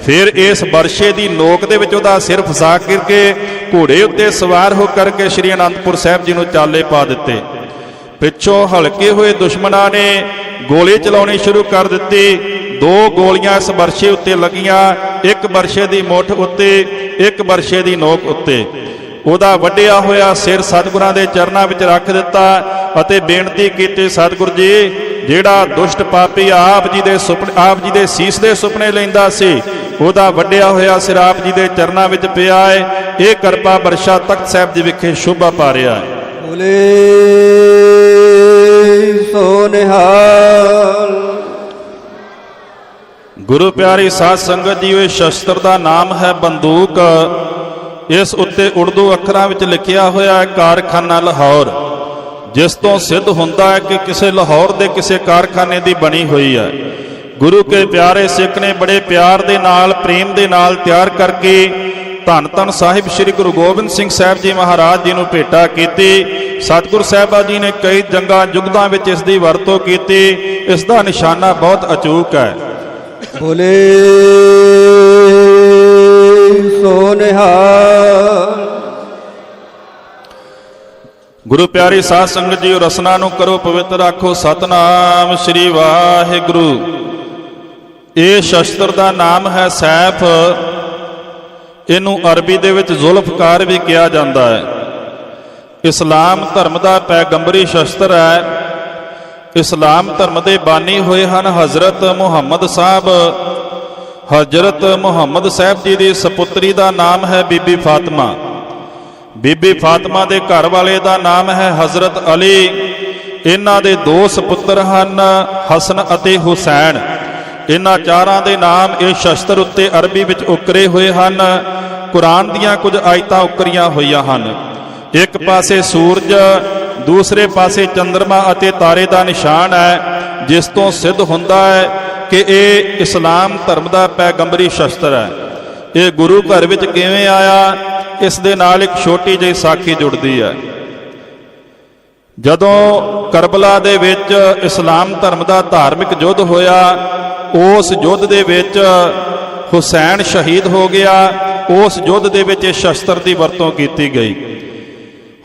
ਫਿਰ ਇਸ ਵਰਸ਼ੇ ਦੀ ਨੋਕ ਦੇ ਵਿੱਚ ਉਹਦਾ ਸਿਰ ਫਸਾ ਕਰਕੇ ਘੋੜੇ ਉੱਤੇ ਸਵਾਰ ਹੋ ਕਰਕੇ ਸ੍ਰੀ ਅਨੰਦਪੁਰ ਸਾਹਿਬ ਜੀ ਨੂੰ ਚਾਲੇ ਪਾ ਦਿੱਤੇ। ਪਿੱਛੋਂ ਹਲਕੇ ਹੋਏ ਦੁਸ਼ਮਣਾਂ ਨੇ ਗੋਲੀ ਚਲਾਉਣੀ ਸ਼ੁਰੂ ਕਰ ਦਿੱਤੀ। 2 ਗੋਲੀਆਂ ਇਸ ਵਰਸ਼ੇ ਉੱਤੇ ਲੱਗੀਆਂ, ਇੱਕ ਵਰਸ਼ੇ ਦੀ ਮੁੱਠ ਉੱਤੇ, ਇੱਕ ਵਰਸ਼ੇ ਦੀ ਨੋਕ ਉੱਤੇ। ਉਹਦਾ ਵੱਢਿਆ ਹੋਇਆ ਸਿਰ ਸਤਿਗੁਰਾਂ ਦੇ ਚਰਨਾਂ ਵਿੱਚ ਰੱਖ ਦਿੱਤਾ ਅਤੇ ਬੇਨਤੀ ਕੀਤੀ, ਸਤਿਗੁਰ ਜੀ, ਜਿਹੜਾ ਦੁਸ਼ਟ ਪਾਪੀ ਆਪ ਜੀ ਦੇ ਸੀਸ ਦੇ ਸੁਪਨੇ ਲੈਂਦਾ ਸੀ, ਉਹਦਾ ਵੱਢਿਆ ਹੋਇਆ ਸਿਰ ਆਪ ਜੀ ਦੇ ਚਰਨਾਂ ਵਿੱਚ ਪਿਆ ਹੈ। ਇਹ ਕਿਰਪਾ ਵਰਸ਼ਾ ਤਖਤ ਸਾਹਿਬ ਜੀ ਵਿਖੇ ਸ਼ੋਭਾ ਪਾ ਰਿਹਾ ਹੈ। ਬੋਲੇ ਸੋ ਨਿਹਾਲ। ਗੁਰੂ ਪਿਆਰੀ ਸਾਧ ਸੰਗਤ ਜੀ, ਇਹ ਸ਼ਸਤਰ ਦਾ ਨਾਮ ਹੈ ਬੰਦੂਕ। ਇਸ ਉੱਤੇ ਉਰਦੂ ਅੱਖਰਾਂ ਵਿੱਚ ਲਿਖਿਆ ਹੋਇਆ ਹੈ ਕਾਰਖਾਨਾ ਲਾਹੌਰ, ਜਿਸ ਤੋਂ ਸਿੱਧ ਹੁੰਦਾ ਹੈ ਕਿ ਕਿਸੇ ਲਾਹੌਰ ਦੇ ਕਿਸੇ ਕਾਰਖਾਨੇ ਦੀ ਬਣੀ ਹੋਈ ਹੈ। ਗੁਰੂ ਕੇ ਪਿਆਰੇ ਸਿੱਖ ਨੇ ਬੜੇ ਪਿਆਰ ਦੇ ਨਾਲ, ਪ੍ਰੇਮ ਦੇ ਨਾਲ ਤਿਆਰ ਕਰਕੇ ਧੰਨ ਧੰਨ ਸਾਹਿਬ ਸ੍ਰੀ ਗੁਰੂ ਗੋਬਿੰਦ ਸਿੰਘ ਸਾਹਿਬ ਜੀ ਮਹਾਰਾਜ ਜੀ ਨੂੰ ਭੇਟਾ ਕੀਤੀ। ਸਤਿਗੁਰ ਸਾਹਿਬਾ ਜੀ ਨੇ ਕਈ ਜੰਗਾਂ ਯੁੱਧਾਂ ਵਿੱਚ ਇਸ ਦੀ ਵਰਤੋਂ ਕੀਤੀ। ਇਸ ਦਾ ਨਿਸ਼ਾਨਾ ਬਹੁਤ ਅਚੂਕ ਹੈ। ਬੋਲੇ ਸੋ ਨਿਹਾਲ। ਗੁਰੂ ਪਿਆਰੀ ਸਾਧ ਸੰਗਤ ਜੀ, ਰਸਨਾ ਨੂੰ ਕਰੋ ਪਵਿੱਤਰ, ਆਖੋ ਸਤਨਾਮ ਸ੍ਰੀ ਵਾਹਿਗੁਰੂ। ਇਹ ਸ਼ਸਤਰ ਦਾ ਨਾਮ ਹੈ ਸੈਫ। ਇਹਨੂੰ ਅਰਬੀ ਦੇ ਵਿੱਚ ਜ਼ੁਲਫਕਾਰ ਵੀ ਕਿਹਾ ਜਾਂਦਾ ਹੈ। ਇਸਲਾਮ ਧਰਮ ਦਾ ਪੈਗੰਬਰੀ ਸ਼ਸਤਰ ਹੈ। ਇਸਲਾਮ ਧਰਮ ਦੇ ਬਾਨੀ ਹੋਏ ਹਨ ਹਜ਼ਰਤ ਮੁਹੰਮਦ ਸਾਹਿਬ। ਹਜ਼ਰਤ ਮੁਹੰਮਦ ਸਾਹਿਬ ਜੀ ਦੀ ਸਪੁੱਤਰੀ ਦਾ ਨਾਮ ਹੈ ਬੀਬੀ ਫਾਤਮਾ। ਬੀਬੀ ਫਾਤਮਾ ਦੇ ਘਰ ਵਾਲੇ ਦਾ ਨਾਮ ਹੈ ਹਜ਼ਰਤ ਅਲੀ। ਇਹਨਾਂ ਦੇ 2 ਸਪੁੱਤਰ ਹਨ, ਹਸਨ ਅਤੇ ਹੁਸੈਨ। ਇਹਨਾਂ ਚਾਰਾਂ ਦੇ ਨਾਮ ਇਹ ਸ਼ਸਤਰ ਉੱਤੇ ਅਰਬੀ ਵਿੱਚ ਉਕਰੇ ਹੋਏ ਹਨ। ਕੁਰਾਨ ਦੀਆਂ ਕੁਝ ਆਇਤਾਂ ਉਕਰੀਆਂ ਹੋਈਆਂ ਹਨ। ਇੱਕ ਪਾਸੇ ਸੂਰਜ, ਦੂਸਰੇ ਪਾਸੇ ਚੰਦਰਮਾ ਅਤੇ ਤਾਰੇ ਦਾ ਨਿਸ਼ਾਨ ਹੈ, ਜਿਸ ਤੋਂ ਸਿੱਧ ਹੁੰਦਾ ਹੈ ਕਿ ਇਹ ਇਸਲਾਮ ਧਰਮ ਦਾ ਪੈਗੰਬਰੀ ਸ਼ਸਤਰ ਹੈ। ਇਹ ਗੁਰੂ ਘਰ ਵਿੱਚ ਕਿਵੇਂ ਆਇਆ, ਇਸ ਦੇ ਨਾਲ ਇੱਕ ਛੋਟੀ ਜਿਹੀ ਸਾਖੀ ਜੁੜਦੀ ਹੈ। ਜਦੋਂ ਕਰਬਲਾ ਦੇ ਵਿੱਚ ਇਸਲਾਮ ਧਰਮ ਦਾ ਧਾਰਮਿਕ ਯੁੱਧ ਹੋਇਆ, ਉਸ ਯੁੱਧ ਦੇ ਵਿੱਚ ਹੁਸੈਨ ਸ਼ਹੀਦ ਹੋ ਗਿਆ। ਉਸ ਯੁੱਧ ਦੇ ਵਿੱਚ ਇਸ ਸ਼ਸਤਰ ਦੀ ਵਰਤੋਂ ਕੀਤੀ ਗਈ।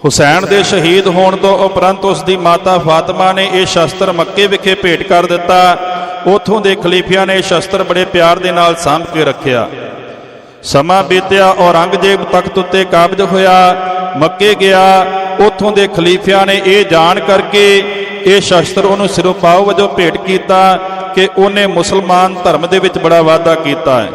ਹੁਸੈਨ ਦੇ ਸ਼ਹੀਦ ਹੋਣ ਤੋਂ ਉਪਰੰਤ ਉਸ ਦੀ ਮਾਤਾ ਫਾਤਮਾ ਨੇ ਇਹ ਸ਼ਸਤਰ ਮੱਕੇ ਵਿਖੇ ਭੇਟ ਕਰ ਦਿੱਤਾ। ਉੱਥੋਂ ਦੇ ਖਲੀਫਿਆਂ ਨੇ ਇਹ ਸ਼ਸਤਰ ਬੜੇ ਪਿਆਰ ਦੇ ਨਾਲ ਸਾਂਭ ਕੇ ਰੱਖਿਆ। ਸਮਾਂ ਬੀਤਿਆ, ਔਰੰਗਜ਼ੇਬ ਤਖਤ ਉੱਤੇ ਕਾਬਜ਼ ਹੋਇਆ, ਮੱਕੇ ਗਿਆ। ਉੱਥੋਂ ਦੇ ਖਲੀਫਿਆਂ ਨੇ ਇਹ ਜਾਣ ਕਰਕੇ ਇਹ ਸ਼ਸਤਰ ਉਹਨੂੰ ਸਿਰੋਪਾਓ ਵਜੋਂ ਭੇਟ ਕੀਤਾ ਕਿ ਉਹਨੇ ਮੁਸਲਮਾਨ ਧਰਮ ਦੇ ਵਿੱਚ ਬੜਾ ਵਾਧਾ ਕੀਤਾ ਹੈ।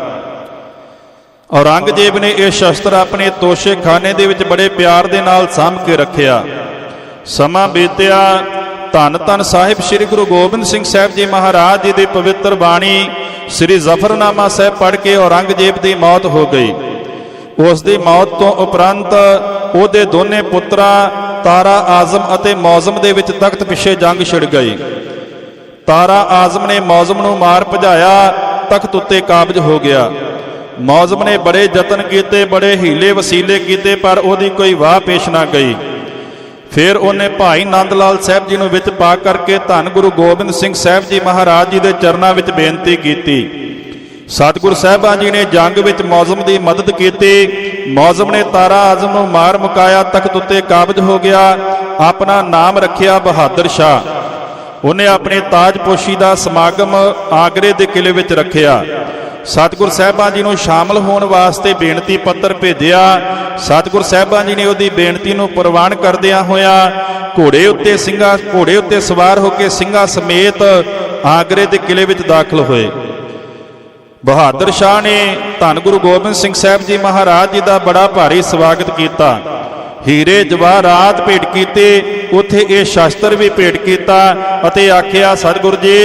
ਔਰੰਗਜ਼ੇਬ ਨੇ ਇਹ ਸ਼ਸਤਰ ਆਪਣੇ ਤੋਸ਼ੇਖਾਨੇ ਦੇ ਵਿੱਚ ਬੜੇ ਪਿਆਰ ਦੇ ਨਾਲ ਸਾਂਭ ਕੇ ਰੱਖਿਆ। ਸਮਾਂ ਬੀਤਿਆ, ਧੰਨ ਧੰਨ ਸਾਹਿਬ ਸ੍ਰੀ ਗੁਰੂ ਗੋਬਿੰਦ ਸਿੰਘ ਸਾਹਿਬ ਜੀ ਮਹਾਰਾਜ ਜੀ ਦੀ ਪਵਿੱਤਰ ਬਾਣੀ ਸ੍ਰੀ ਜ਼ਫਰਨਾਮਾ ਸਾਹਿਬ ਪੜ੍ਹ ਕੇ ਔਰੰਗਜ਼ੇਬ ਦੀ ਮੌਤ ਹੋ ਗਈ। ਉਸ ਦੀ ਮੌਤ ਤੋਂ ਉਪਰੰਤ ਉਹਦੇ ਦੋਨੇ ਪੁੱਤਰਾਂ ਤਾਰਾ ਆਜ਼ਮ ਅਤੇ ਮੌਜ਼ਮ ਦੇ ਵਿੱਚ ਤਖਤ ਪਿੱਛੇ ਜੰਗ ਛਿੜ ਗਈ। ਤਾਰਾ ਆਜ਼ਮ ਨੇ ਮੌਜ਼ਮ ਨੂੰ ਮਾਰ ਭਜਾਇਆ, ਤਖਤ ਉੱਤੇ ਕਾਬਜ਼ ਹੋ ਗਿਆ। ਮੌਜ਼ਮ ਨੇ ਬੜੇ ਯਤਨ ਕੀਤੇ, ਬੜੇ ਹੀਲੇ ਵਸੀਲੇ ਕੀਤੇ, ਪਰ ਉਹਦੀ ਕੋਈ ਵਾਹ ਪੇਸ਼ ਨਾ ਗਈ। ਫਿਰ ਉਹਨੇ ਭਾਈ ਨੰਦ ਲਾਲ ਸਾਹਿਬ ਜੀ ਨੂੰ ਵਿੱਚ ਪਾ ਕਰਕੇ ਧੰਨ ਗੁਰੂ ਗੋਬਿੰਦ ਸਿੰਘ ਸਾਹਿਬ ਜੀ ਮਹਾਰਾਜ ਜੀ ਦੇ ਚਰਨਾਂ ਵਿੱਚ ਬੇਨਤੀ ਕੀਤੀ। ਸਤਿਗੁਰ ਸਾਹਿਬਾਂ ਜੀ ਨੇ ਜੰਗ ਵਿੱਚ ਮੌਜ਼ਮ ਦੀ ਮਦਦ ਕੀਤੀ। ਮੌਜ਼ਮ ਨੇ ਤਾਰਾ ਆਜ਼ਮ ਨੂੰ ਮਾਰ ਮੁਕਾਇਆ, ਤਖਤ ਉੱਤੇ ਕਾਬਜ਼ ਹੋ ਗਿਆ। ਆਪਣਾ ਨਾਮ ਰੱਖਿਆ ਬਹਾਦਰ ਸ਼ਾਹ। ਉਹਨੇ ਆਪਣੇ ਤਾਜਪੋਸ਼ੀ ਦਾ ਸਮਾਗਮ ਆਗਰੇ ਦੇ ਕਿਲੇ ਵਿੱਚ ਰੱਖਿਆ। ਸਤਿਗੁਰ ਸਾਹਿਬਾਂ ਜੀ ਨੂੰ ਸ਼ਾਮਲ ਹੋਣ ਵਾਸਤੇ ਬੇਨਤੀ ਪੱਤਰ ਭੇਜਿਆ। ਸਤਿਗੁਰ ਸਾਹਿਬਾਂ ਜੀ ਨੇ ਉਹਦੀ ਬੇਨਤੀ ਨੂੰ ਪ੍ਰਵਾਨ ਕਰਦਿਆਂ ਹੋਇਆਂ ਘੋੜੇ ਉੱਤੇ ਸਵਾਰ ਹੋ ਕੇ ਸਿੰਘਾਂ ਸਮੇਤ ਆਗਰੇ ਦੇ ਕਿਲੇ ਵਿੱਚ ਦਾਖਲ ਹੋਏ। ਬਹਾਦਰ ਸ਼ਾਹ ਨੇ ਧੰਨ ਗੁਰੂ ਗੋਬਿੰਦ ਸਿੰਘ ਸਾਹਿਬ ਜੀ ਮਹਾਰਾਜ ਜੀ ਦਾ ਬੜਾ ਭਾਰੀ ਸਵਾਗਤ ਕੀਤਾ। ਹੀਰੇ ਜਵਾਹਰਾਤ ਭੇਟ ਕੀਤੇ, ਉੱਥੇ ਇਹ ਸ਼ਸਤਰ ਵੀ ਭੇਟ ਕੀਤਾ ਅਤੇ ਆਖਿਆ, ਸਤਿਗੁਰ ਜੀ,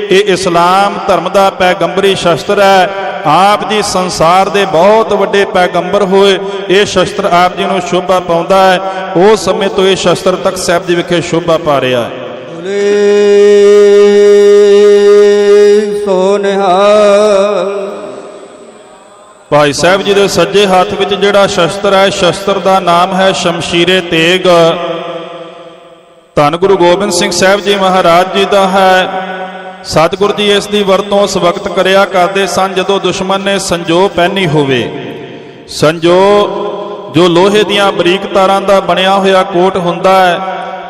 ਇਹ ਇਸਲਾਮ ਧਰਮ ਦਾ ਪੈਗੰਬਰੀ ਸ਼ਸਤਰ ਹੈ। ਆਪ ਜੀ ਸੰਸਾਰ ਦੇ ਬਹੁਤ ਵੱਡੇ ਪੈਗੰਬਰ ਹੋਏ। ਇਹ ਸ਼ਸਤਰ ਆਪ ਜੀ ਨੂੰ ਸ਼ੋਭਾ ਪਾਉਂਦਾ ਹੈ। ਉਸ ਸਮੇਂ ਤੋਂ ਇਹ ਸ਼ਸਤਰ ਤਖਤ ਸਾਹਿਬ ਜੀ ਵਿਖੇ ਸ਼ੋਭਾ ਪਾ ਰਿਹਾ ਹੈ। ਸੋ ਨਿਹਾਲ। ਭਾਈ ਸਾਹਿਬ ਜੀ ਦੇ ਸੱਜੇ ਹੱਥ ਵਿੱਚ ਜਿਹੜਾ ਸ਼ਸਤਰ ਹੈ, ਸ਼ਸਤਰ ਦਾ ਨਾਮ ਹੈ ਸ਼ਮਸ਼ੀਰੇ ਤੇਗ। ਧੰਨ ਗੁਰੂ ਗੋਬਿੰਦ ਸਿੰਘ ਸਾਹਿਬ ਜੀ ਮਹਾਰਾਜ ਜੀ ਦਾ ਹੈ। ਸਤਿਗੁਰ ਜੀ ਇਸ ਦੀ ਵਰਤੋਂ ਉਸ ਵਕਤ ਕਰਿਆ ਕਰਦੇ ਸਨ ਜਦੋਂ ਦੁਸ਼ਮਣ ਨੇ ਸੰਜੋ ਪਹਿਨੀ ਹੋਵੇ। ਸੰਜੋ ਜੋ ਲੋਹੇ ਦੀਆਂ ਬਰੀਕ ਤਾਰਾਂ ਦਾ ਬਣਿਆ ਹੋਇਆ ਕੋਟ ਹੁੰਦਾ ਹੈ,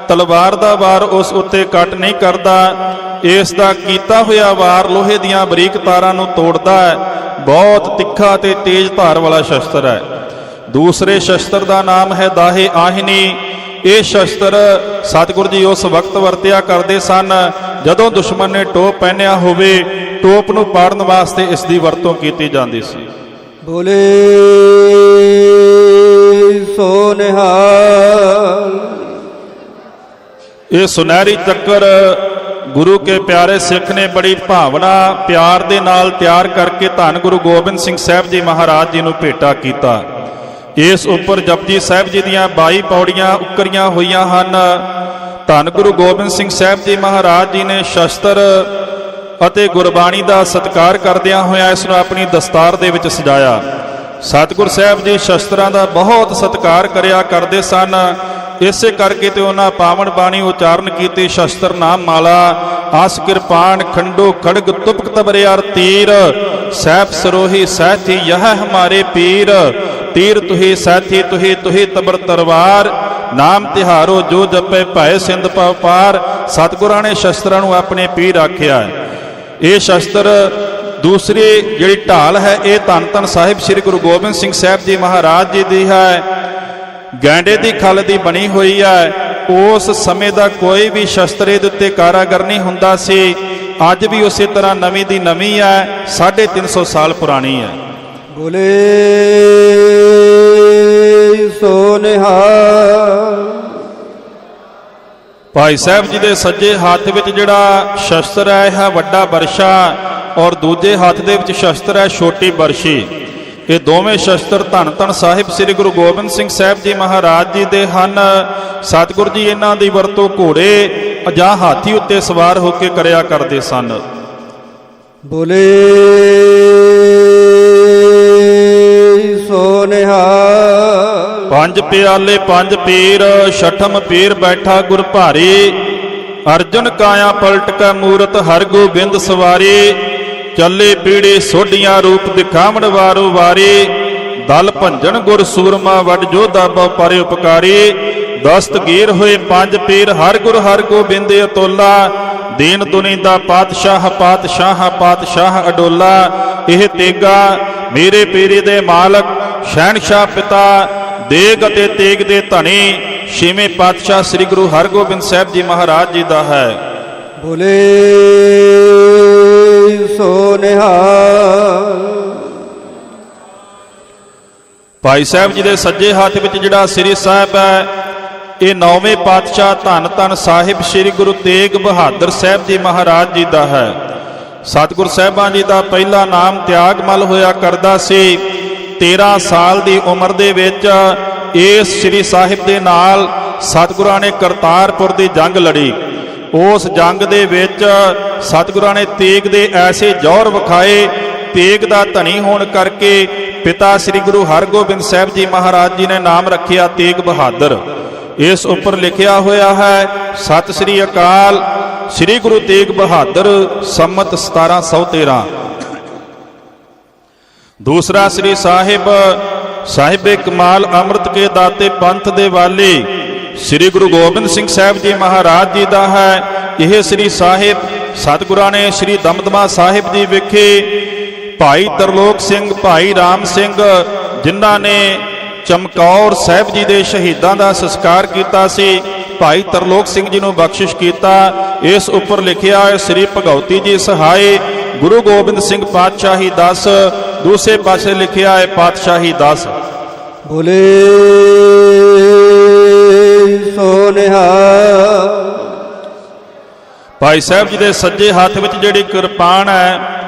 ਤਲਵਾਰ ਦਾ ਵਾਰ ਉਸ ਉੱਤੇ ਕੱਟ ਨਹੀਂ ਕਰਦਾ। ਇਸ ਦਾ ਕੀਤਾ ਹੋਇਆ ਵਾਰ ਲੋਹੇ ਦੀਆਂ ਬਰੀਕ ਤਾਰਾਂ ਨੂੰ ਤੋੜਦਾ ਹੈ। ਬਹੁਤ ਤਿੱਖਾ ਤੇ ਤੇਜ਼ ਧਾਰ ਵਾਲਾ ਸ਼ਸਤਰ ਹੈ। ਦੂਸਰੇ ਸ਼ਸਤਰ ਦਾ ਨਾਮ ਹੈ ਦਾਹੇ ਆਹਿਨੀ। ਇਹ ਸ਼ਸਤਰ ਸਤਿਗੁਰ ਜੀ ਉਸ ਵਕਤ ਵਰਤਿਆ ਕਰਦੇ ਸਨ ਜਦੋਂ ਦੁਸ਼ਮਣ ਨੇ ਟੋਪ ਪਹਿਨਿਆ ਹੋਵੇ। ਟੋਪ ਨੂੰ ਪਾੜਨ ਵਾਸਤੇ ਇਸ ਦੀ ਵਰਤੋਂ ਕੀਤੀ ਜਾਂਦੀ ਸੀ। ਬੋਲੇ ਸੋ ਨਿਹਾਲ। ਇਹ ਸੁਨਹਿਰੀ ਚੱਕਰ ਗੁਰੂ ਕੇ ਪਿਆਰੇ ਸਿੱਖ ਨੇ ਬੜੀ ਭਾਵਨਾ ਪਿਆਰ ਦੇ ਨਾਲ ਤਿਆਰ ਕਰਕੇ ਧੰਨ ਗੁਰੂ ਗੋਬਿੰਦ ਸਿੰਘ ਸਾਹਿਬ ਜੀ ਮਹਾਰਾਜ ਜੀ ਨੂੰ ਭੇਟਾ ਕੀਤਾ। ਇਸ ਉੱਪਰ ਜਪਜੀ ਸਾਹਿਬ ਜੀ ਦੀਆਂ 22 ਪੌੜੀਆਂ ਉਕਰੀਆਂ ਹੋਈਆਂ ਹਨ। ਧੰਨ ਗੁਰੂ ਗੋਬਿੰਦ ਸਿੰਘ ਸਾਹਿਬ ਜੀ ਮਹਾਰਾਜ ਜੀ ਨੇ ਸ਼ਸਤਰ ਅਤੇ ਗੁਰਬਾਣੀ ਦਾ ਸਤਿਕਾਰ ਕਰਦਿਆਂ ਹੋਇਆਂ ਇਸ ਨੂੰ ਆਪਣੀ ਦਸਤਾਰ ਦੇ ਵਿੱਚ ਸਜਾਇਆ। ਸਤਿਗੁਰ ਸਾਹਿਬ ਜੀ ਸ਼ਸਤਰਾਂ ਦਾ ਬਹੁਤ ਸਤਿਕਾਰ ਕਰਿਆ ਕਰਦੇ ਸਨ। ਇਸੇ ਕਰਕੇ ਤੇ ਉਹਨਾਂ ਪਾਵਨ ਬਾਣੀ ਉਚਾਰਨ ਕੀਤੀ। ਸ਼ਸਤਰ ਨਾਮ ਮਾਲਾ ਆਸ ਕਿਰਪਾਨ ਖੰਡੋ ਖੜਗ ਤੁਪਕ ਤਬਰਿਆਰ ਤੀਰ ਸੈਫ ਸਰੋਹੀ ਸਹਿਥੀ ਯਹ ਹਮਾਰੇ ਪੀਰ ਤੀਰ ਤੁਹੀ ਸਹਿਥੀ ਤੁਹੀ ਤੁਹੀ ਤਬਰ ਤਰਵਾਰ ਨਾਮ ਤਿਹਾਰੋ ਜੋ ਜਪੇ ਭੈ ਸਿੰਧ ਪਵ ਪਾਰ। ਸਤਿਗੁਰਾਂ ਨੇ ਸ਼ਸਤਰਾਂ ਨੂੰ ਆਪਣੇ ਪੀਰ ਆਖਿਆ ਹੈ। ਇਹ ਸ਼ਸਤਰ ਦੂਸਰੀ ਜਿਹੜੀ ਢਾਲ ਹੈ ਇਹ ਧੰਨ ਧੰਨ ਸਾਹਿਬ ਸ੍ਰੀ ਗੁਰੂ ਗੋਬਿੰਦ ਸਿੰਘ ਸਾਹਿਬ ਜੀ ਮਹਾਰਾਜ ਜੀ ਦੀ ਹੈ। ਗੈਂਡੇ ਦੀ ਖੱਲ ਦੀ ਬਣੀ ਹੋਈ ਹੈ। ਉਸ ਸਮੇਂ ਦਾ ਕੋਈ ਵੀ ਸ਼ਸਤਰ ਇਹਦੇ ਉੱਤੇ ਕਾਰਾਗਰ ਨਹੀਂ ਹੁੰਦਾ ਸੀ। ਅੱਜ ਵੀ ਉਸੇ ਤਰ੍ਹਾਂ ਨਵੀਂ ਦੀ ਨਵੀਂ ਹੈ। 350 ਸਾਲ ਪੁਰਾਣੀ ਹੈ। ਬੋਲੇ ਸੋ ਨਿਹਾਲ। ਭਾਈ ਸਾਹਿਬ ਜੀ ਦੇ ਸੱਜੇ ਹੱਥ ਵਿੱਚ ਜਿਹੜਾ ਸ਼ਸਤਰ ਹੈ ਇਹ ਵੱਡਾ ਬਰਸ਼ਾ ਔਰ ਦੂਜੇ ਹੱਥ ਦੇ ਵਿੱਚ ਸ਼ਸਤਰ ਹੈ ਛੋਟੀ ਬਰਸ਼ੀ। ਇਹ ਦੋਵੇਂ ਸ਼ਸਤਰ ਧੰਨ ਧੰਨ ਸਾਹਿਬ ਸ੍ਰੀ ਗੁਰੂ ਗੋਬਿੰਦ ਸਿੰਘ ਸਾਹਿਬ ਜੀ ਮਹਾਰਾਜ ਜੀ ਦੇ ਹਨ। ਸਤਿਗੁਰ ਜੀ ਇਹਨਾਂ ਦੀ ਵਰਤੋਂ ਘੋੜੇ ਜਾਂ ਹਾਥੀ ਉੱਤੇ ਸਵਾਰ ਹੋ ਕੇ ਕਰਿਆ ਕਰਦੇ ਸਨ। ਬੋਲੇ ਸੋ ਨਿਹਾਲ। ਪੰਜ ਪਿਆਲੇ ਪੰਜ ਪੀਰ ਛਠਮ ਪੀਰ ਬੈਠਾ ਗੁਰ ਭਾਰੀ ਅਰਜੁਨ ਕਾਇਆ ਪਲਟ ਕੈ ਮੂਰਤ ਹਰ ਗੋਬਿੰਦ ਸਵਾਰੀ ਚੱਲੇ ਪੀੜੇ ਸੋਢੀਆਂ ਰੂਪ ਦਿਖਾਵਣ ਵਾਰੋ ਵਾਰੀ ਦਲ ਭੰਜਨ ਗੁਰ ਸੂਰਮਾ ਵੱਡ ਜੋਧਾ ਬਹੁ ਪਰੇ ਉਪਕਾਰੀ ਦਸਤਗੀਰ ਹੋਏ ਪੰਜ ਪੀਰ ਹਰ ਗੋਬਿੰਦ ਅਤੋਲਾ ਦੀਨ ਦੁਨੀ ਦਾ ਪਾਤਸ਼ਾਹ ਪਾਤਸ਼ਾਹ ਪਾਤਸ਼ਾਹ ਅਡੋਲਾ ਇਹ ਤੇਗਾ ਮੇਰੇ ਪੀਰੇ ਦੇ ਮਾਲਕ ਸ਼ਹਿਨਸ਼ਾਹ ਪਿਤਾ ਦੇਗ ਅਤੇ ਤੇਗ ਦੇ ਧਣੀ ਛੇਵੇਂ ਪਾਤਸ਼ਾਹ ਸ੍ਰੀ ਗੁਰੂ ਹਰਗੋਬਿੰਦ ਸਾਹਿਬ ਜੀ ਮਹਾਰਾਜ ਜੀ ਦਾ ਹੈ। ਬੋਲੇ ਸੋ ਨਿਹਾਲ। ਭਾਈ ਸਾਹਿਬ ਜੀ ਦੇ ਸੱਜੇ ਹੱਥ ਵਿੱਚ ਜਿਹੜਾ ਸ੍ਰੀ ਸਾਹਿਬ ਹੈ ਇਹ ਨੌਵੇਂ ਪਾਤਸ਼ਾਹ ਧੰਨ ਧੰਨ ਸਾਹਿਬ ਸ੍ਰੀ ਗੁਰੂ ਤੇਗ ਬਹਾਦਰ ਸਾਹਿਬ ਜੀ ਮਹਾਰਾਜ ਜੀ ਦਾ ਹੈ। ਸਤਿਗੁਰ ਸਾਹਿਬਾਂ ਜੀ ਦਾ ਪਹਿਲਾ ਨਾਮ ਤਿਆਗਮਲ ਹੋਇਆ ਕਰਦਾ ਸੀ। 13 ਸਾਲ ਦੀ ਉਮਰ ਦੇ ਵਿੱਚ ਇਸ ਸ੍ਰੀ ਸਾਹਿਬ ਦੇ ਨਾਲ ਸਤਿਗੁਰਾਂ ਨੇ ਕਰਤਾਰਪੁਰ ਦੀ ਜੰਗ ਲੜੀ। ਉਸ ਜੰਗ ਦੇ ਵਿੱਚ ਸਤਿਗੁਰਾਂ ਨੇ ਤੇਗ ਦੇ ਐਸੇ ਜੌਹਰ ਵਿਖਾਏ। ਤੇਗ ਦਾ ਧਨੀ ਹੋਣ ਕਰਕੇ ਪਿਤਾ ਸ੍ਰੀ ਗੁਰੂ ਹਰਗੋਬਿੰਦ ਸਾਹਿਬ ਜੀ ਮਹਾਰਾਜ ਜੀ ਨੇ ਨਾਮ ਰੱਖਿਆ ਤੇਗ ਬਹਾਦਰ। ਇਸ ਉੱਪਰ ਲਿਖਿਆ ਹੋਇਆ ਹੈ ਸਤਿ ਸ੍ਰੀ ਅਕਾਲ ਸ੍ਰੀ ਗੁਰੂ ਤੇਗ ਬਹਾਦਰ ਸੰਮਤ 1713। ਦੂਸਰਾ ਸ੍ਰੀ ਸਾਹਿਬ ਸਾਹਿਬੇ ਕਮਾਲ ਅੰਮ੍ਰਿਤ ਕੇ ਦਾਤੇ ਪੰਥ ਦੇ ਵਾਲੇ ਸ੍ਰੀ ਗੁਰੂ ਗੋਬਿੰਦ ਸਿੰਘ ਸਾਹਿਬ ਜੀ ਮਹਾਰਾਜ ਜੀ ਦਾ ਹੈ। ਇਹ ਸ੍ਰੀ ਸਾਹਿਬ ਸਤਿਗੁਰਾਂ ਨੇ ਸ੍ਰੀ ਦਮਦਮਾ ਸਾਹਿਬ ਜੀ ਵਿਖੇ ਭਾਈ ਤਰਲੋਕ ਸਿੰਘ ਭਾਈ ਰਾਮ ਸਿੰਘ ਜਿਨ੍ਹਾਂ ਨੇ ਚਮਕੌਰ ਸਾਹਿਬ ਜੀ ਦੇ ਸ਼ਹੀਦਾਂ ਦਾ ਸੰਸਕਾਰ ਕੀਤਾ ਸੀ, ਭਾਈ ਤਰਲੋਕ ਸਿੰਘ ਜੀ ਨੂੰ ਬਖਸ਼ਿਸ਼ ਕੀਤਾ। ਇਸ ਉੱਪਰ ਲਿਖਿਆ ਹੈ ਸ੍ਰੀ ਭਗਉਤੀ ਜੀ ਸਹਾਏ ਗੁਰੂ ਗੋਬਿੰਦ ਸਿੰਘ ਪਾਤਸ਼ਾਹੀ 10। ਦੂਸਰੇ ਪਾਸੇ ਲਿਖਿਆ ਹੈ ਪਾਤਸ਼ਾਹੀ 10। ਬੋਲੇ ਸੋ ਨਿਹਾਲ। ਭਾਈ ਸਾਹਿਬ ਜੀ ਦੇ ਸੱਜੇ ਹੱਥ ਵਿੱਚ ਜਿਹੜੀ ਕਿਰਪਾਨ ਹੈ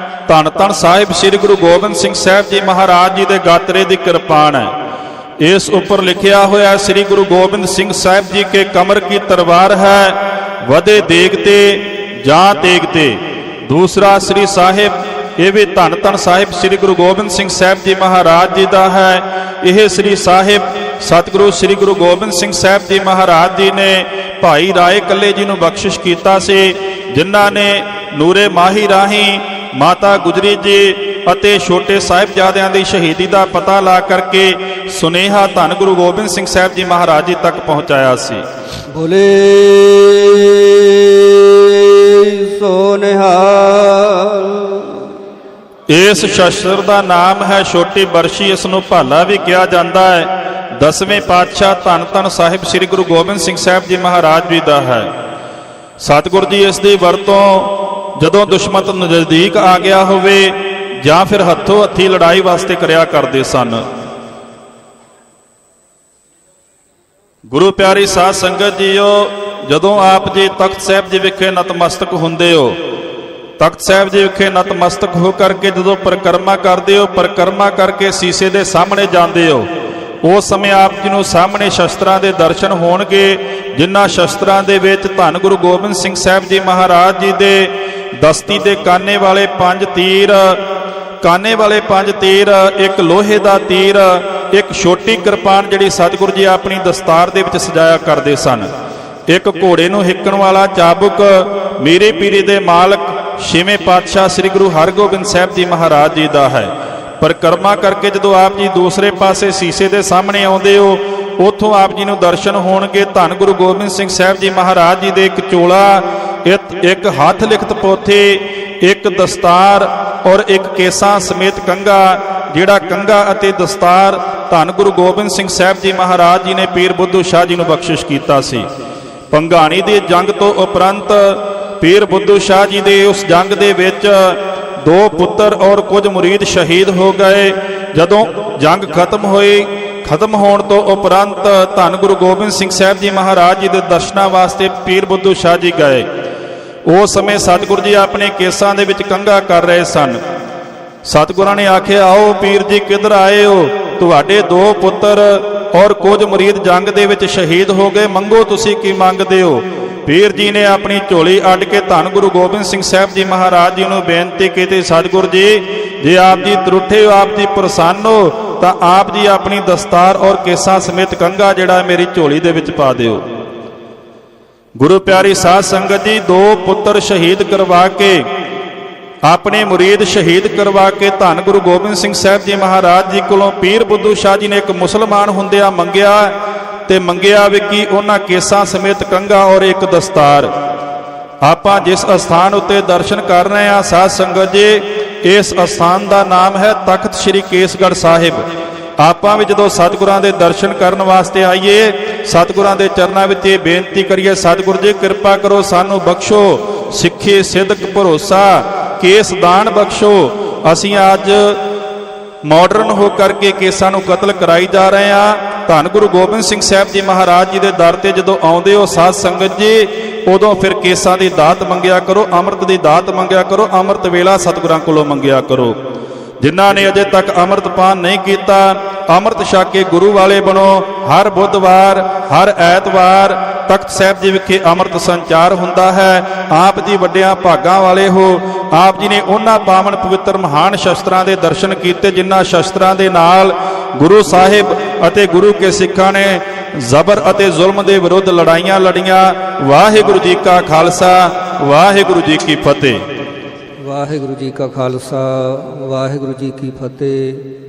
ਧੰਨ ਧੰਨ ਸਾਹਿਬ ਸ੍ਰੀ ਗੁਰੂ ਗੋਬਿੰਦ ਸਿੰਘ ਸਾਹਿਬ ਜੀ ਮਹਾਰਾਜ ਜੀ ਦੇ ਗਾਤਰੇ ਦੀ ਕਿਰਪਾਨ ਹੈ। ਇਸ ਉੱਪਰ ਲਿਖਿਆ ਹੋਇਆ ਸ੍ਰੀ ਗੁਰੂ ਗੋਬਿੰਦ ਸਿੰਘ ਸਾਹਿਬ ਜੀ ਕੇ ਕਮਰ ਕੀ ਤਲਵਾਰ ਹੈ ਵਧੇ ਦੇਗ ਤੇ ਜਾਂ ਤੇਗ ਤੇ। ਦੂਸਰਾ ਸ੍ਰੀ ਸਾਹਿਬ ਇਹ ਵੀ ਧੰਨ ਧੰਨ ਸਾਹਿਬ ਸ੍ਰੀ ਗੁਰੂ ਗੋਬਿੰਦ ਸਿੰਘ ਸਾਹਿਬ ਜੀ ਮਹਾਰਾਜ ਜੀ ਦਾ ਹੈ। ਇਹ ਸ੍ਰੀ ਸਾਹਿਬ ਸਤਿਗੁਰੂ ਸ੍ਰੀ ਗੁਰੂ ਗੋਬਿੰਦ ਸਿੰਘ ਸਾਹਿਬ ਜੀ ਮਹਾਰਾਜ ਜੀ ਨੇ ਭਾਈ ਰਾਏ ਕੱਲੇ ਜੀ ਨੂੰ ਬਖਸ਼ਿਸ਼ ਕੀਤਾ ਸੀ, ਜਿਨ੍ਹਾਂ ਨੇ ਨੂਰੇ ਮਾਹੀ ਰਾਹੀਂ ਮਾਤਾ ਗੁਜਰੀ ਜੀ ਅਤੇ ਛੋਟੇ ਸਾਹਿਬਜ਼ਾਦਿਆਂ ਦੀ ਸ਼ਹੀਦੀ ਦਾ ਪਤਾ ਲਾ ਕਰਕੇ ਸੁਨੇਹਾ ਧੰਨ ਗੁਰੂ ਗੋਬਿੰਦ ਸਿੰਘ ਸਾਹਿਬ ਜੀ ਮਹਾਰਾਜ ਜੀ ਤੱਕ ਪਹੁੰਚਾਇਆ ਸੀ। ਬੋਲੇ ਸੋ ਨਿਹਾਲ। ਇਸ ਸ਼ਸਤਰ ਦਾ ਨਾਮ ਹੈ ਛੋਟੀ ਬਰਸ਼ੀ। ਇਸ ਨੂੰ ਭਾਲਾ ਵੀ ਕਿਹਾ ਜਾਂਦਾ ਹੈ। 10ਵੇਂ ਪਾਤਸ਼ਾਹ ਧੰਨ ਧੰਨ ਸਾਹਿਬ ਸ੍ਰੀ ਗੁਰੂ ਗੋਬਿੰਦ ਸਿੰਘ ਸਾਹਿਬ ਜੀ ਮਹਾਰਾਜ ਜੀ ਦਾ ਹੈ। ਸਤਿਗੁਰ ਜੀ ਇਸ ਦੀ ਵਰਤੋਂ ਜਦੋਂ ਦੁਸ਼ਮਣ ਨਜ਼ਦੀਕ ਆ ਗਿਆ ਹੋਵੇ ਜਾਂ ਫਿਰ ਹੱਥੋਂ ਹੱਥੀ ਲੜਾਈ ਵਾਸਤੇ ਕਰਿਆ ਕਰਦੇ ਸਨ। ਗੁਰੂ ਪਿਆਰੀ ਸਾਧ ਸੰਗਤ ਜੀਓ, ਜਦੋਂ ਆਪ ਜੀ ਤਖਤ ਸਾਹਿਬ ਜੀ ਵਿਖੇ ਨਤਮਸਤਕ ਹੁੰਦੇ ਹੋ, ਤਖਤ ਸਾਹਿਬ ਜੀ ਵਿਖੇ ਨਤਮਸਤਕ ਹੋ ਕਰਕੇ ਜਦੋਂ ਪਰਿਕਰਮਾ ਕਰਦੇ ਹੋ, ਪਰਿਕਰਮਾ ਕਰਕੇ ਸੀਸੇ ਦੇ ਸਾਹਮਣੇ ਜਾਂਦੇ ਹੋ, ਉਸ ਸਮੇਂ ਆਪ ਜੀ ਨੂੰ ਸਾਹਮਣੇ ਸ਼ਸਤਰਾਂ ਦੇ ਦਰਸ਼ਨ ਹੋਣਗੇ, ਜਿਨ੍ਹਾਂ ਸ਼ਸਤਰਾਂ ਦੇ ਵਿੱਚ ਧੰਨ ਗੁਰੂ ਗੋਬਿੰਦ ਸਿੰਘ ਸਾਹਿਬ ਜੀ ਮਹਾਰਾਜ ਜੀ ਦੇ ਦਸਤੀ ਦੇ ਕਾਨੇ ਵਾਲੇ 5 ਤੀਰ, ਇੱਕ ਲੋਹੇ ਦਾ ਤੀਰ, ਇੱਕ ਛੋਟੀ ਕਿਰਪਾਨ ਜਿਹੜੀ ਸਤਿਗੁਰੂ ਜੀ ਆਪਣੀ ਦਸਤਾਰ ਦੇ ਵਿੱਚ ਸਜਾਇਆ ਕਰਦੇ ਸਨ, ਇੱਕ ਘੋੜੇ ਨੂੰ ਹਿੱਕਣ ਵਾਲਾ ਚਾਬੁਕ ਮੀਰੀ ਪੀਰੀ ਦੇ ਮਾਲਕ 6ਵੇਂ ਪਾਤਸ਼ਾਹ ਸ੍ਰੀ ਗੁਰੂ ਹਰਗੋਬਿੰਦ ਸਾਹਿਬ ਜੀ ਮਹਾਰਾਜ ਜੀ ਦਾ ਹੈ। ਪਰਿਕਰਮਾ ਕਰਕੇ ਜਦੋਂ ਆਪ ਜੀ ਦੂਸਰੇ ਪਾਸੇ ਸੀਸੇ ਦੇ ਸਾਹਮਣੇ ਆਉਂਦੇ ਹੋ, ਉੱਥੋਂ ਆਪ ਜੀ ਨੂੰ ਦਰਸ਼ਨ ਹੋਣਗੇ ਧੰਨ ਗੁਰੂ ਗੋਬਿੰਦ ਸਿੰਘ ਸਾਹਿਬ ਜੀ ਮਹਾਰਾਜ ਜੀ ਦੇ ਇੱਕ ਚੋਲਾ, ਇੱਕ ਹੱਥ ਲਿਖਤ ਪੋਥੀ, ਇੱਕ ਦਸਤਾਰ ਔਰ ਇੱਕ ਕੇਸਾਂ ਸਮੇਤ ਕੰਘਾ, ਜਿਹੜਾ ਕੰਘਾ ਅਤੇ ਦਸਤਾਰ ਧੰਨ ਗੁਰੂ ਗੋਬਿੰਦ ਸਿੰਘ ਸਾਹਿਬ ਜੀ ਮਹਾਰਾਜ ਜੀ ਨੇ ਪੀਰ ਬੁੱਧੂ ਸ਼ਾਹ ਜੀ ਨੂੰ ਬਖਸ਼ਿਸ਼ ਕੀਤਾ ਸੀ। ਭੰਗਾਣੀ ਦੀ ਜੰਗ ਤੋਂ ਉਪਰੰਤ ਪੀਰ ਬੁੱਧੂ ਸ਼ਾਹ ਜੀ ਦੇ ਉਸ ਜੰਗ ਦੇ ਵਿੱਚ 2 ਪੁੱਤਰ ਔਰ ਕੁਝ ਮੁਰੀਦ ਸ਼ਹੀਦ ਹੋ ਗਏ। ਜਦੋਂ ਜੰਗ ਖਤਮ ਹੋਣ ਤੋਂ ਉਪਰੰਤ ਧੰਨ ਗੁਰੂ ਗੋਬਿੰਦ ਸਿੰਘ ਸਾਹਿਬ ਜੀ ਮਹਾਰਾਜ ਜੀ ਦੇ ਦਰਸ਼ਨਾਂ ਵਾਸਤੇ ਪੀਰ ਬੁੱਧੂ ਸ਼ਾਹ ਜੀ ਗਏ। ਉਸ ਸਮੇਂ ਸਤਿਗੁਰੂ ਜੀ ਆਪਣੇ ਕੇਸਾਂ ਦੇ ਵਿੱਚ ਕੰਘਾ ਕਰ ਰਹੇ ਸਨ। ਸਤਿਗੁਰਾਂ ਨੇ ਆਖਿਆ, ਆਓ ਪੀਰ ਜੀ ਕਿੱਧਰ ਆਏ ਹੋ? ਤੁਹਾਡੇ 2 ਪੁੱਤਰ ਔਰ ਕੁਝ ਮੁਰੀਦ ਜੰਗ ਦੇ ਵਿੱਚ ਸ਼ਹੀਦ ਹੋ ਗਏ, ਮੰਗੋ ਤੁਸੀਂ ਕੀ ਮੰਗਦੇ ਹੋ? ਪੀਰ ਜੀ ਨੇ ਆਪਣੀ ਝੋਲੀ ਅੱਡ ਕੇ ਧੰਨ ਗੁਰੂ ਗੋਬਿੰਦ ਸਿੰਘ ਸਾਹਿਬ ਜੀ ਮਹਾਰਾਜ ਜੀ ਨੂੰ ਬੇਨਤੀ ਕੀਤੀ, ਸਤਿਗੁਰ ਜੀ, ਜੇ ਆਪ ਜੀ ਤਰੁੱਠੇ ਹੋ, ਆਪ ਜੀ ਪ੍ਰਸੰਨ ਹੋ, ਤਾਂ ਆਪ ਜੀ ਆਪਣੀ ਦਸਤਾਰ ਔਰ ਕੇਸਾਂ ਸਮੇਤ ਕੰਘਾ ਜਿਹੜਾ ਮੇਰੀ ਝੋਲੀ ਦੇ ਵਿੱਚ ਪਾ ਦਿਓ। ਗੁਰੂ ਪਿਆਰੀ ਸਾਧ ਸੰਗਤ ਜੀ, 2 ਪੁੱਤਰ ਸ਼ਹੀਦ ਕਰਵਾ ਕੇ, ਆਪਣੇ ਮੁਰੀਦ ਸ਼ਹੀਦ ਕਰਵਾ ਕੇ ਧੰਨ ਗੁਰੂ ਗੋਬਿੰਦ ਸਿੰਘ ਸਾਹਿਬ ਜੀ ਮਹਾਰਾਜ ਜੀ ਕੋਲੋਂ ਪੀਰ ਬੁੱਧੂ ਸ਼ਾਹ ਜੀ ਨੇ ਇੱਕ ਮੁਸਲਮਾਨ ਹੁੰਦਿਆਂ ਮੰਗਿਆ ਵੀ ਕਿ ਉਹਨਾਂ ਕੇਸਾਂ ਸਮੇਤ ਕੰਘਾ ਔਰ ਇੱਕ ਦਸਤਾਰ। ਆਪਾਂ ਜਿਸ ਅਸਥਾਨ ਉੱਤੇ ਦਰਸ਼ਨ ਕਰ ਰਹੇ ਹਾਂ ਸਾਧ ਸੰਗਤ ਜੀ, ਇਸ ਅਸਥਾਨ ਦਾ ਨਾਮ ਹੈ ਤਖਤ ਸ੍ਰੀ ਕੇਸਗੜ੍ਹ ਸਾਹਿਬ। ਆਪਾਂ ਵੀ ਜਦੋਂ ਸਤਿਗੁਰਾਂ ਦੇ ਦਰਸ਼ਨ ਕਰਨ ਵਾਸਤੇ ਆਈਏ, ਸਤਿਗੁਰਾਂ ਦੇ ਚਰਨਾਂ ਵਿੱਚ ਇਹ ਬੇਨਤੀ ਕਰੀਏ, ਸਤਿਗੁਰ ਜੀ ਕਿਰਪਾ ਕਰੋ, ਸਾਨੂੰ ਬਖਸ਼ੋ ਸਿੱਖੀ ਸਿਦਕ ਭਰੋਸਾ, ਕੇਸ ਦਾਨ ਬਖਸ਼ੋ। ਅਸੀਂ ਅੱਜ ਮਾਡਰਨ ਹੋ ਕਰਕੇ ਕੇਸਾਂ ਨੂੰ ਕਤਲ ਕਰਾਈ ਜਾ ਰਹੇ ਹਾਂ। ਧੰਨ ਗੁਰੂ ਗੋਬਿੰਦ ਸਿੰਘ ਸਾਹਿਬ ਜੀ ਮਹਾਰਾਜ ਜੀ ਦੇ ਦਰ ਤੇ ਜਦੋਂ ਆਉਂਦੇ ਹੋ ਸਾਧ ਸੰਗਤ ਜੀ, ਉਦੋਂ ਫਿਰ ਕੇਸਾਂ ਦੀ ਦਾਤ ਮੰਗਿਆ ਕਰੋ, ਅੰਮ੍ਰਿਤ ਦੀ ਦਾਤ ਮੰਗਿਆ ਕਰੋ, ਅੰਮ੍ਰਿਤ ਵੇਲਾ ਸਤਿਗੁਰਾਂ ਕੋਲੋਂ ਮੰਗਿਆ ਕਰੋ। ਜਿਨ੍ਹਾਂ ਨੇ ਅਜੇ ਤੱਕ ਅੰਮ੍ਰਿਤਪਾਨ ਨਹੀਂ ਕੀਤਾ, ਅੰਮ੍ਰਿਤ ਛਕ ਕੇ ਗੁਰੂ ਵਾਲੇ ਬਣੋ। ਹਰ ਬੁੱਧਵਾਰ, ਹਰ ਐਤਵਾਰ ਤਖਤ ਸਾਹਿਬ ਜੀ ਵਿਖੇ ਅੰਮ੍ਰਿਤ ਸੰਚਾਰ ਹੁੰਦਾ ਹੈ। ਆਪ ਜੀ ਵੱਡਿਆਂ ਭਾਗਾਂ ਵਾਲੇ ਹੋ। ਆਪ ਜੀ ਨੇ ਉਹਨਾਂ ਪਾਵਨ ਪਵਿੱਤਰ ਮਹਾਨ ਸ਼ਸਤਰਾਂ ਦੇ ਦਰਸ਼ਨ ਕੀਤੇ, ਜਿਨ੍ਹਾਂ ਸ਼ਸਤਰਾਂ ਦੇ ਨਾਲ ਗੁਰੂ ਸਾਹਿਬ ਅਤੇ ਗੁਰੂ ਕੇ ਸਿੱਖਾਂ ਨੇ ਜ਼ਬਰ ਅਤੇ ਜ਼ੁਲਮ ਦੇ ਵਿਰੁੱਧ ਲੜਾਈਆਂ ਲੜੀਆਂ। ਵਾਹਿਗੁਰੂ ਜੀ ਕਾ ਖਾਲਸਾ, ਵਾਹਿਗੁਰੂ ਜੀ ਕੀ ਫਤਿਹ। ਵਾਹਿਗੁਰੂ ਜੀ ਕਾ ਖਾਲਸਾ, ਵਾਹਿਗੁਰੂ ਜੀ ਕੀ ਫਤਿਹ।